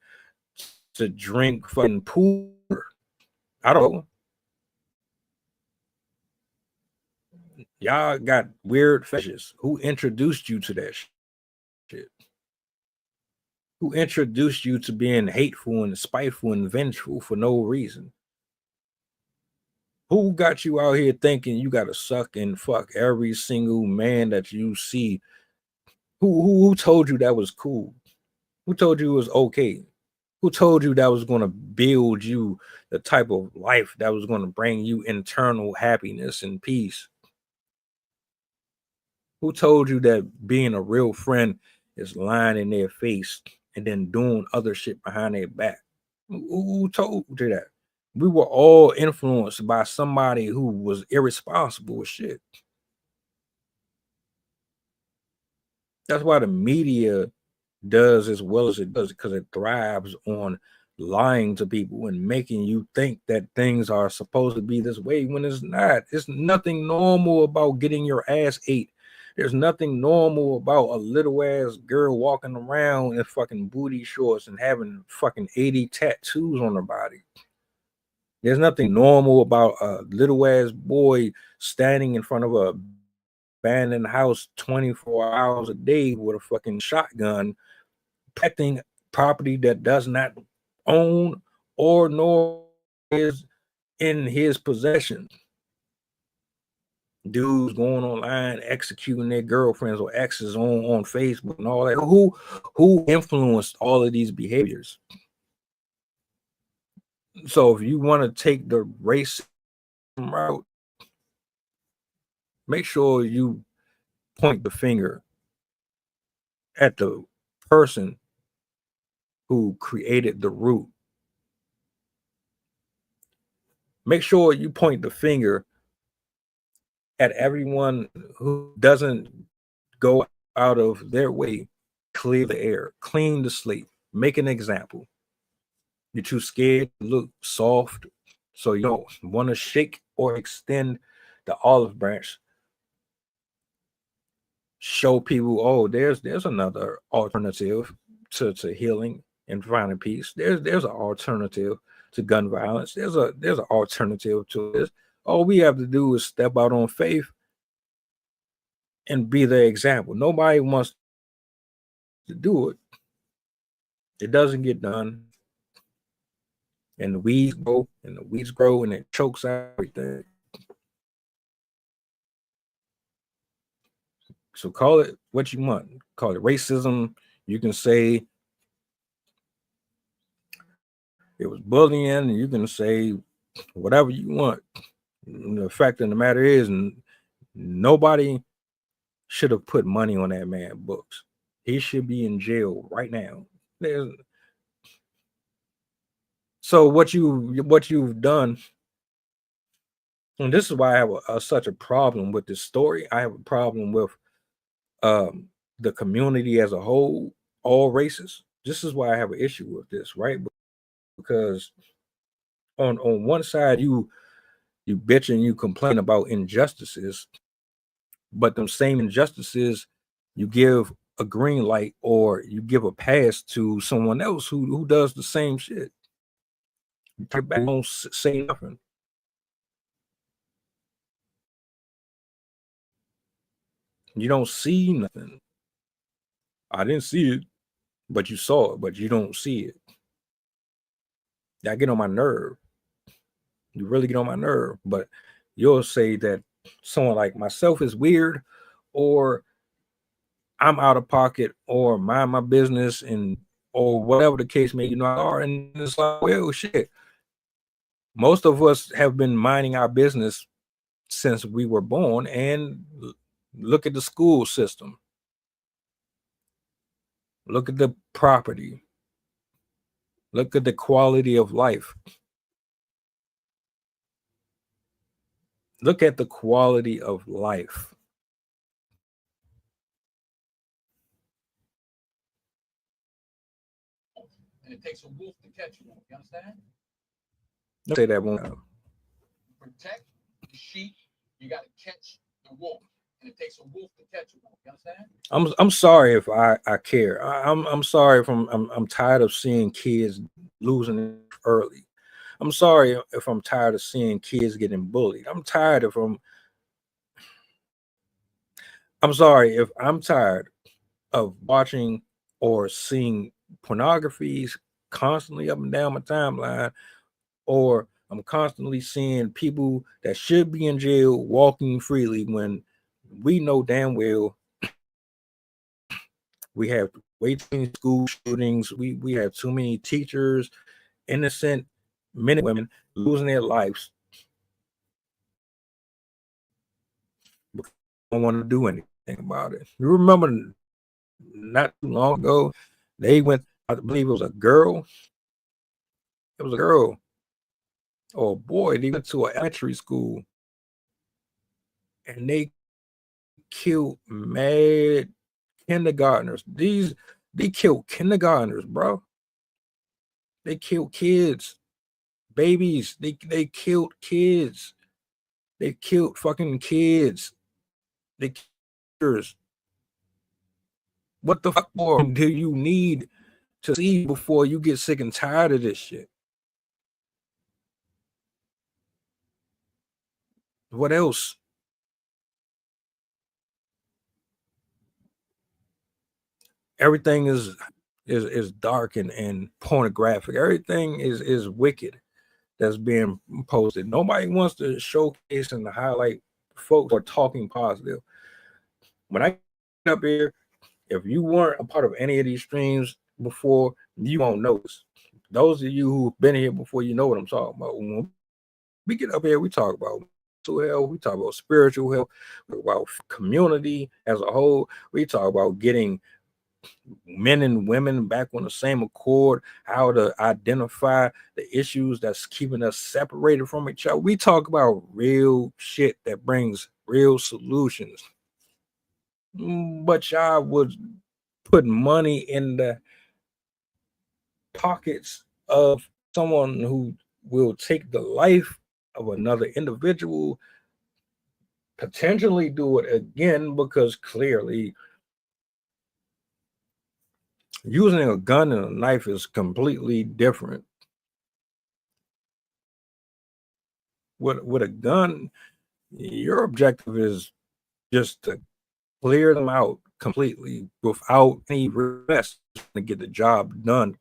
to drink fucking pool. I don't know. Y'all got weird fetishes. Who introduced you to that shit? Who introduced you to being hateful and spiteful and vengeful for no reason? Who got you out here thinking you gotta suck and fuck every single man that you see? Who told you that was cool? Who told you it was okay? Who told you that was going to build you the type of life that was going to bring you internal happiness and peace? Who told you that being a real friend is lying in their face and then doing other shit behind their back? Who told you that? We were all influenced by somebody who was irresponsible with shit. That's why the media does as well as it does, because it thrives on lying to people and making you think that things are supposed to be this way when it's not. There's nothing normal about getting your ass ate. There's nothing normal about a little ass girl walking around in fucking booty shorts and having fucking 80 tattoos on her body. There's nothing normal about a little ass boy standing in front of a abandoned house 24 hours a day with a fucking shotgun, protecting property that does not own or nor is in his possession. Dudes going online executing their girlfriends or exes on Facebook and all that. Who influenced all of these behaviors? So if you want to take the race route, make sure you point the finger at the person who created the root. Make sure you point the finger at everyone who doesn't go out of their way, clear the air, clean the slate, make an example. You're too scared to look soft, so you don't want to shake or extend the olive branch. Show people, oh, there's another alternative to healing and finding peace. There's an alternative to gun violence. There's an alternative to this. All we have to do is step out on faith and be the example. Nobody wants to do it. It doesn't get done. And the weeds grow, and it chokes out everything. So call it what you want. Call it racism. You can say it was bullying, and you can say whatever you want. The fact of the matter is, nobody should have put money on that man's books. He should be in jail right now. So what you've done, and this is why I have such a problem with this story. I have a problem with the community as a whole, all races. This is why I have an issue with this, right? Because on one side, you bitch and you complain about injustices, but them same injustices, you give a green light or you give a pass to someone else who does the same shit. You don't say nothing. You don't see nothing. I didn't see it, but you saw it, but you don't see it. That get on my nerve. You really get on my nerve. But you'll say that someone like myself is weird, or I'm out of pocket, or mind my business, or whatever the case may be. And it's like, well, shit. Most of us have been minding our business since we were born, and look at the school system. Look at the property. Look at the quality of life. Look at the quality of life. And it takes a wolf to catch one. You understand? Say that one time. Protect the sheep. You got to catch the wolf. And it takes a wolf to catch a wolf. You understand? I'm sorry if I care. I'm sorry if I'm tired of seeing kids losing early. I'm sorry if I'm tired of seeing kids getting bullied. I'm sorry if I'm tired of watching or seeing pornographies constantly up and down my timeline, or I'm constantly seeing people that should be in jail walking freely when we know damn well we have way too many school shootings. We have too many teachers, innocent men and women losing their lives. Don't want to do anything about it. You remember not too long ago, they went, I believe it was a girl. It was a girl or a boy. They went to an elementary school and they killed mad kindergartners. They killed kindergartners, bro. They killed kids, babies. They killed kids. They killed fucking kids. They killed. What the fuck more do you need to see before you get sick and tired of this shit? What else? Everything is dark and pornographic. Everything is wicked that's being posted. Nobody wants to showcase and highlight folks who are talking positive. When I get up here, if you weren't a part of any of these streams before, you won't notice. Those of you who've been here before, you know what I'm talking about. When we get up here, we talk about mental health, we talk about spiritual health, we talk about community as a whole. We talk about getting men and women back on the same accord, how to identify the issues that's keeping us separated from each other. We talk about real shit that brings real solutions. But y'all would put money in the pockets of someone who will take the life of another individual, potentially do it again, because clearly using a gun and a knife is completely different. With a gun, your objective is just to clear them out completely without any rest to get the job done.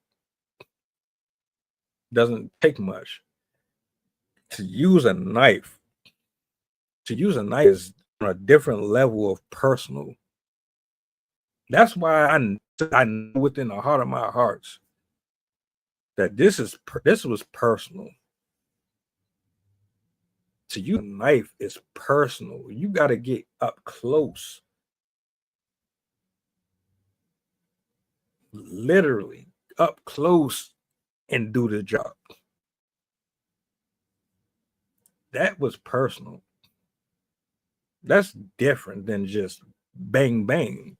Doesn't take much. To use a knife is on a different level of personal. That's why I know within the heart of my hearts that this was personal. To use a knife is personal. You got to get up close. Literally up close and do the job. That was personal. That's different than just bang bang.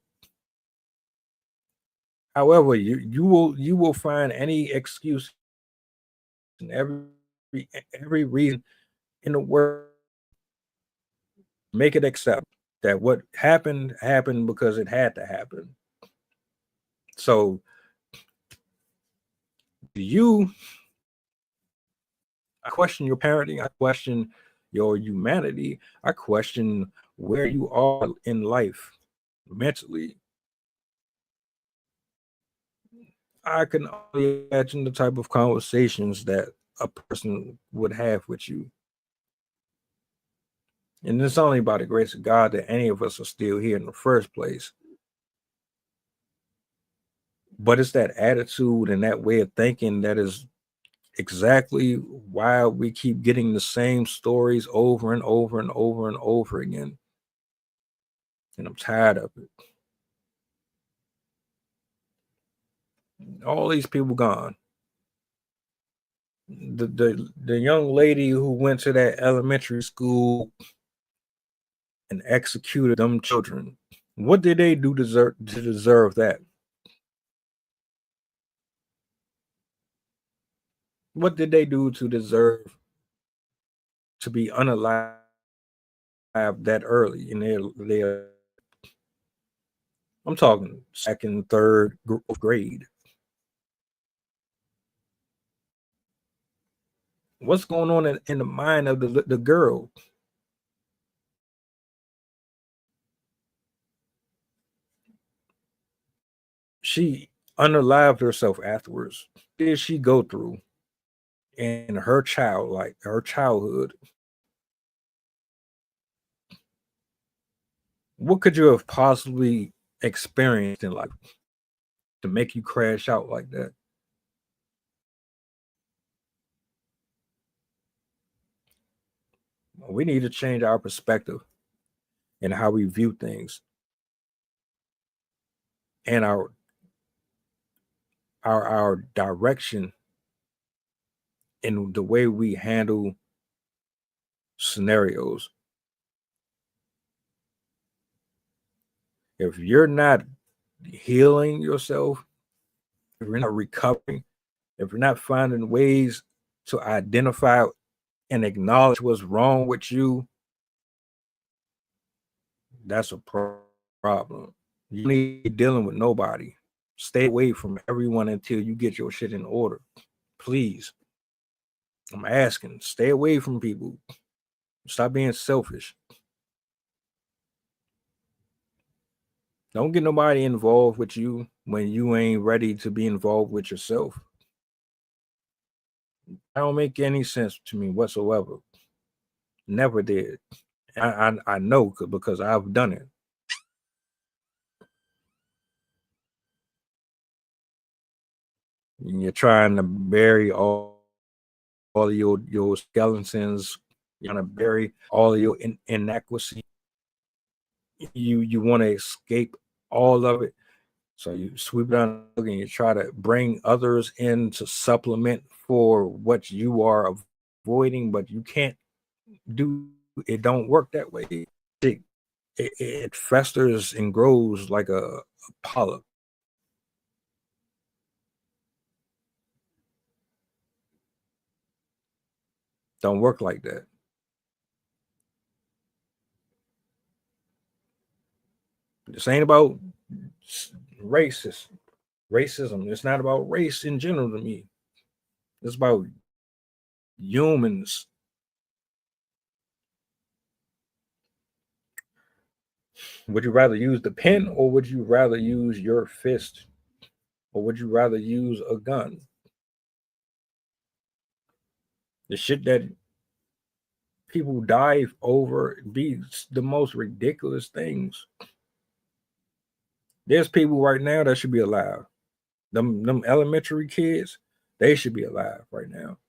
However, you will find any excuse and every reason in the world, make it accept that what happened because it had to happen. So I question your parenting, I question your humanity, I question where you are in life mentally. I can only imagine the type of conversations that a person would have with you. And it's only by the grace of God that any of us are still here in the first place. But it's that attitude and that way of thinking that is exactly why we keep getting the same stories over and over and over and over again. And I'm tired of it. All these people gone. The young lady who went to that elementary school and executed them children, what did they do to deserve that? What did they do to deserve to be unalive that early in their I'm talking second, third grade. What's going on in the mind of the girl? She unalived herself afterwards. What did she go through in her childhood? What could you have possibly experienced in life to make you crash out like that? We need to change our perspective and how we view things, and our direction in the way we handle scenarios. If you're not healing yourself, if you're not recovering, if you're not finding ways to identify and acknowledge what's wrong with you, that's a problem. You need dealing with nobody. Stay away from everyone until you get your shit in order. Please. I'm asking, stay away from people. Stop being selfish. Don't get nobody involved with you when you ain't ready to be involved with yourself. That don't make any sense to me whatsoever. Never did. I know because I've done it. And you're trying to bury all of your skeletons. You're gonna bury all of your inadequacy. You want to escape all of it, so you sweep it on and you try to bring others in to supplement for what you are avoiding, but you can't do it. Don't work that way. It festers and grows like a polyp. Don't work like that. This ain't about racism. It's not about race in general to me. It's about humans. Would you rather use the pen, or would you rather use your fist? Or would you rather use a gun? The shit that people die over be the most ridiculous things. There's people right now that should be alive. Them elementary kids, they should be alive right now.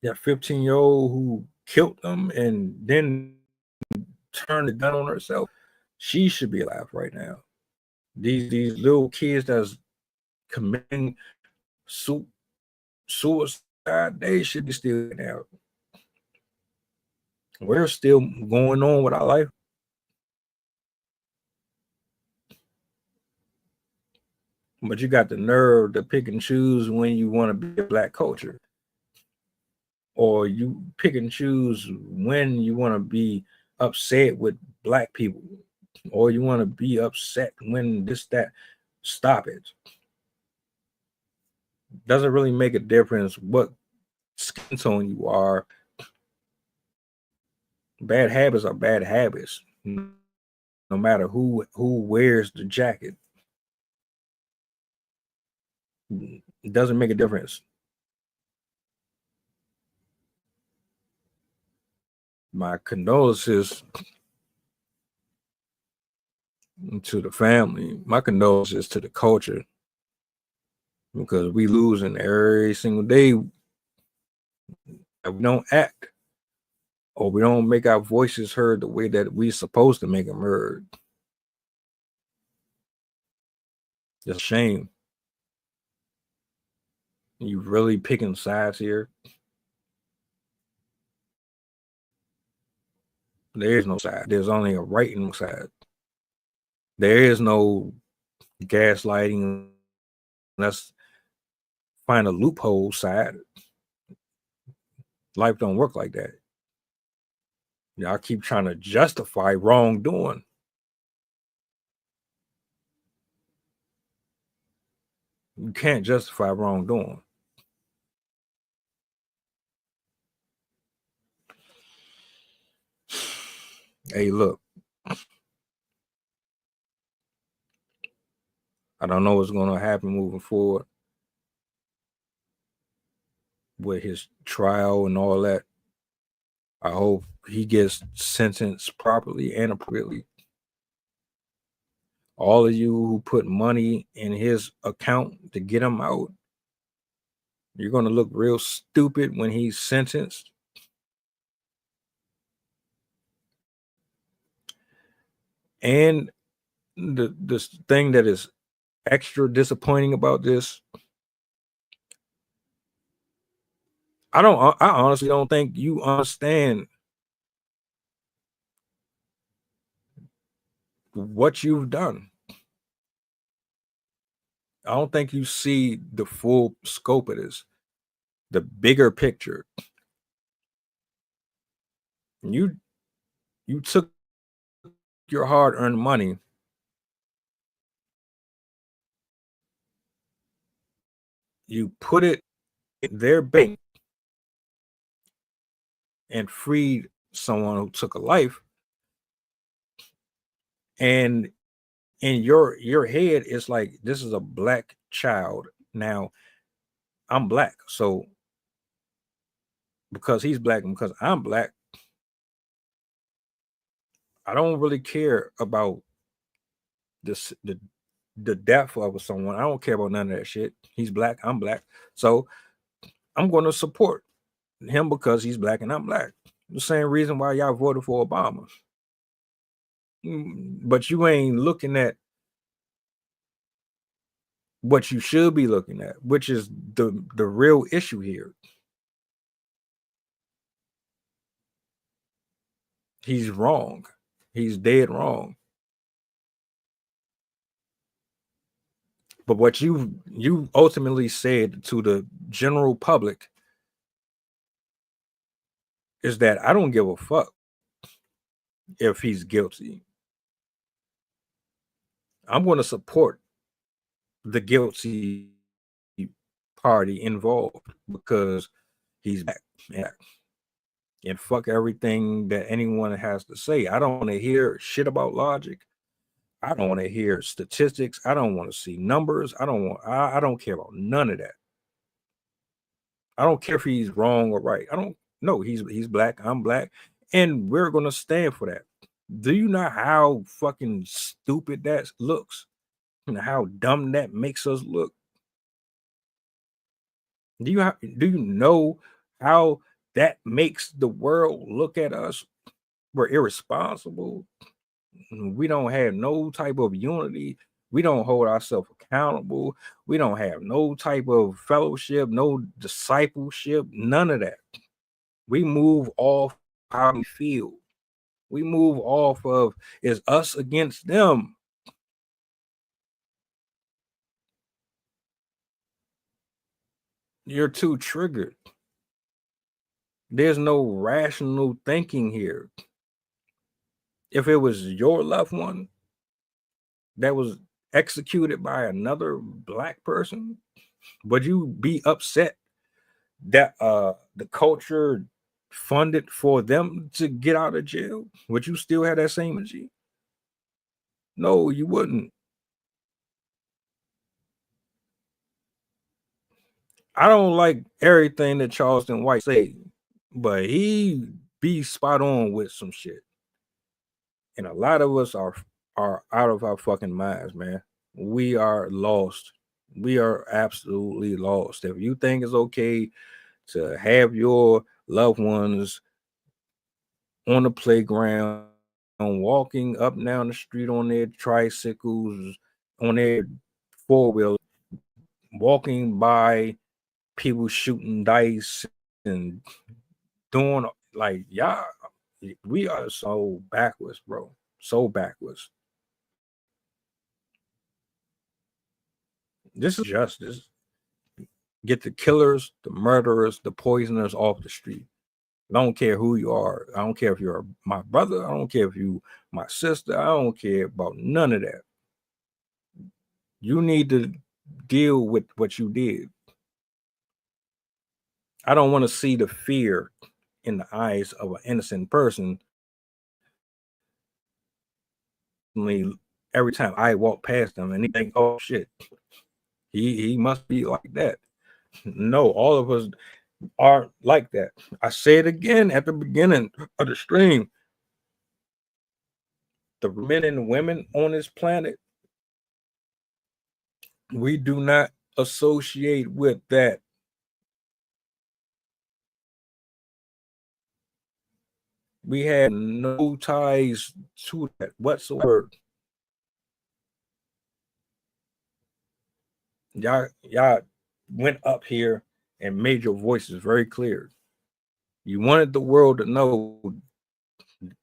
That 15-year-old who killed them and then turned the gun on herself, she should be alive right now. These little kids that's committing suicide, they should be still out. We're still going on with our life. But you got the nerve to pick and choose when you want to be a black culture. Or you pick and choose when you want to be upset with black people. Or you want to be upset when this, that. Stop it. Doesn't really make a difference what skin tone you are. Bad habits are bad habits, no matter who wears the jacket. It doesn't make a difference. My condolences to the family. My condolences to the culture, because we losing every single day. If we don't act, or we don't make our voices heard the way that we're supposed to make them heard. It's a shame. You really picking sides here? There is no side. There's only a right and wrong side. There is no gaslighting. Let's find a loophole side. Life don't work like that. Y'all keep trying to justify wrongdoing. You can't justify wrongdoing. Hey, look. I don't know what's going to happen moving forward with his trial and all that. I hope he gets sentenced properly and appropriately. All of you who put money in his account to get him out, you're going to look real stupid when he's sentenced. And the thing that is extra disappointing about this, I honestly don't think you understand what you've done. I don't think you see the full scope of this, the bigger picture. You took your hard-earned money, you put it in their bank and freed someone who took a life, and in your head it's like, this is a black child. Now I'm black, so because he's black and because I'm black, I don't really care about this the death of someone. I don't care about none of that shit. He's black, I'm black, so I'm going to support him because he's black and I'm black. The same reason why y'all voted for Obama. But you ain't looking at what you should be looking at, which is the real issue here. He's wrong. He's dead wrong. But what you ultimately said to the general public is that I don't give a fuck if he's guilty. I'm going to support the guilty party involved because he's back. And fuck everything that anyone has to say. I don't want to hear shit about logic. I don't want to hear statistics. I don't want to see numbers. I don't care about none of that. I don't care if he's wrong or right. I don't know. He's black. I'm black. And we're going to stand for that. Do you know how fucking stupid that looks? And how dumb that makes us look? Do you know how that makes the world look at us? We're irresponsible. We don't have no type of unity. We don't hold ourselves accountable. We don't have no type of fellowship, no discipleship, none of that. We move off how we feel. We move off of it's us against them. You're too triggered. There's no rational thinking here. If it was your loved one that was executed by another black person, would you be upset that the culture funded for them to get out of jail? Would you still have that same energy? No, you wouldn't. I don't like everything that Charleston White say, but he be spot on with some shit. And a lot of us are out of our fucking minds, man. We are lost. We are absolutely lost. If you think it's okay to have your loved ones on the playground, walking up and down the street on their tricycles, on their four-wheelers, walking by people shooting dice and doing like y'all. We are so backwards, bro. So backwards. This is justice. Get the killers, the murderers, the poisoners off the street. I don't care who you are. I don't care if you're my brother. I don't care if you my sister. I don't care about none of that. You need to deal with what you did. I don't want to see the fear in the eyes of an innocent person. Every time I walk past them and they think, oh shit, he must be like that. No, all of us aren't like that. I say it again at the beginning of the stream. The men and women on this planet, we do not associate with that. We had no ties to that whatsoever. Y'all went up here and made your voices very clear. You wanted the world to know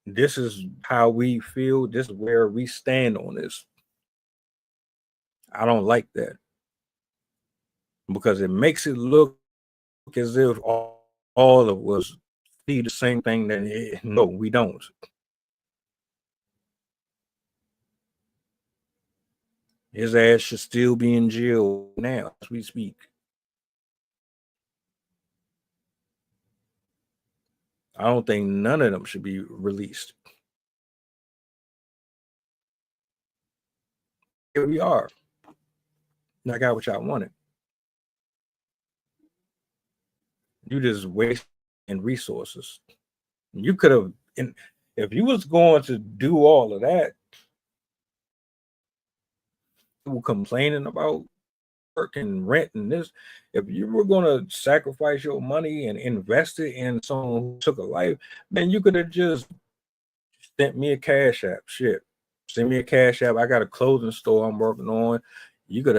this is how we feel. This is where we stand on this. I don't like that because it makes it look as if all of us see the same thing. No, we don't. His ass should still be in jail now as we speak. I don't think none of them should be released. Here we are. I got what y'all wanted. You just wasting resources. You could have, if you was going to do all of that, people complaining about work and rent and this, if you were going to sacrifice your money and invest it in someone who took a life, man, you could have just sent me a cash app. Shit, send me a cash app. I got a clothing store I'm working on. You could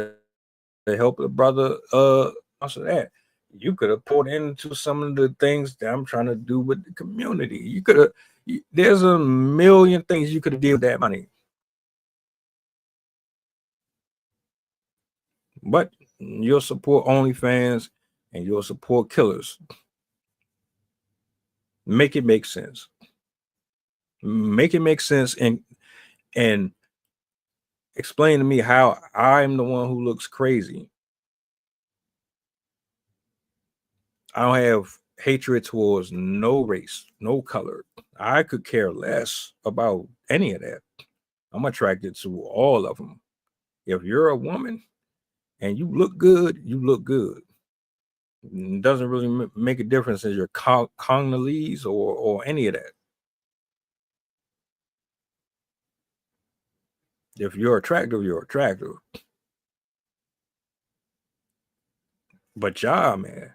have helped a brother. Also that you could have poured into some of the things that I'm trying to do with the community. You could have. There's a million things you could have did with that money. But you'll support OnlyFans and you'll support killers. Make it make sense. Make it make sense and explain to me how I'm the one who looks crazy. I don't have hatred towards no race, no color. I could care less about any of that. I'm attracted to all of them. If you're a woman and you look good, you look good. It doesn't really make a difference if you're Congolese or any of that. If you're attractive, you're attractive. But y'all, man,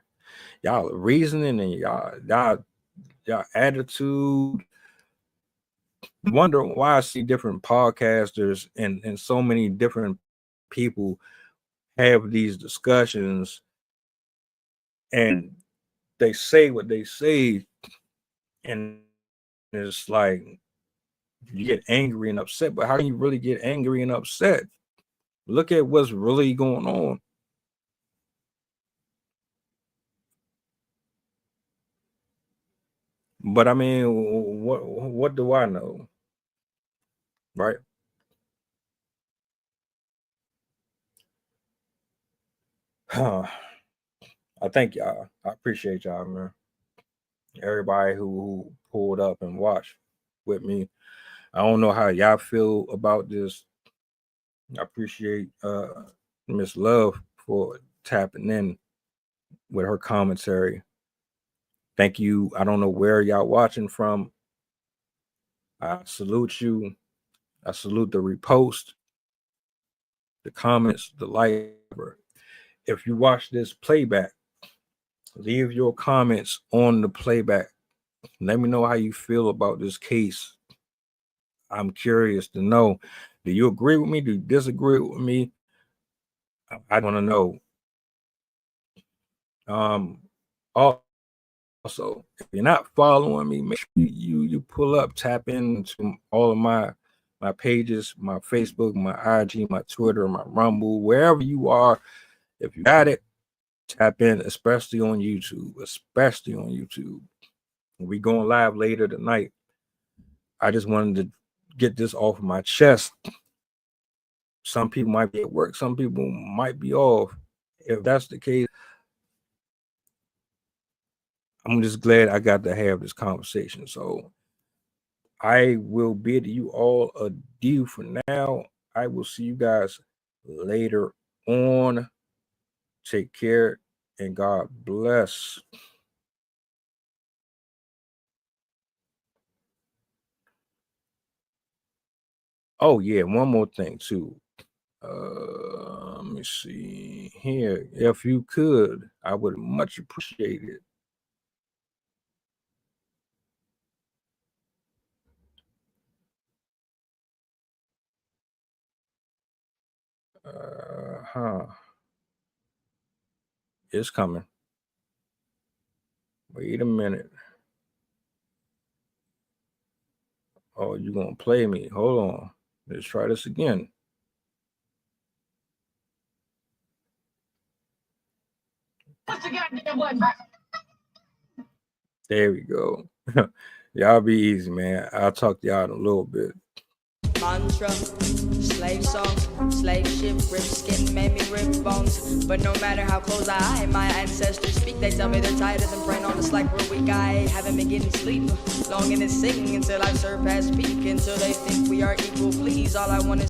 y'all reasoning and y'all attitude. Wonder why I see different podcasters and so many different people have these discussions and they say what they say, and it's like you get angry and upset. But how can you really get angry and upset? Look at what's really going on. But I mean, what do I know? Right? I thank y'all. I appreciate y'all, man. Everybody who pulled up and watched with me. I don't know how y'all feel about this. I appreciate Miss Love for tapping in with her commentary. Thank you. I don't know where y'all watching from. I salute you. I salute the repost, the comments, the like. If you watch this playback, leave your comments on the playback. Let me know how you feel about this case. I'm curious to know. Do you agree with me? Do you disagree with me? I want to know. Also, if you're not following me, make sure you pull up, tap into all of my pages, my Facebook, my IG, my Twitter, my Rumble, wherever you are. If you got it, tap in, especially on YouTube. We're going live later tonight. I just wanted to get this off of my chest. Some people might be at work, some people might be off. If that's the case, I'm just glad I got to have this conversation. So I will bid you all adieu for now. I will see you guys later on. Take care and God bless. Oh yeah, one more thing too. Let me see here. If you could, I would much appreciate it. It's coming. Wait a minute. Oh, you're gonna play me. Hold on. Let's try this again. There we go. Y'all be easy, man. I'll talk to y'all in a little bit. Mantra, slave song, slave ship, rip skin, made me rip bones. But no matter how close I, my ancestors speak, they tell me they're tired of them praying on us like we're weak. I haven't been getting sleep, longing to sing until I surpass peak, until they think we are equal. Please, all I want is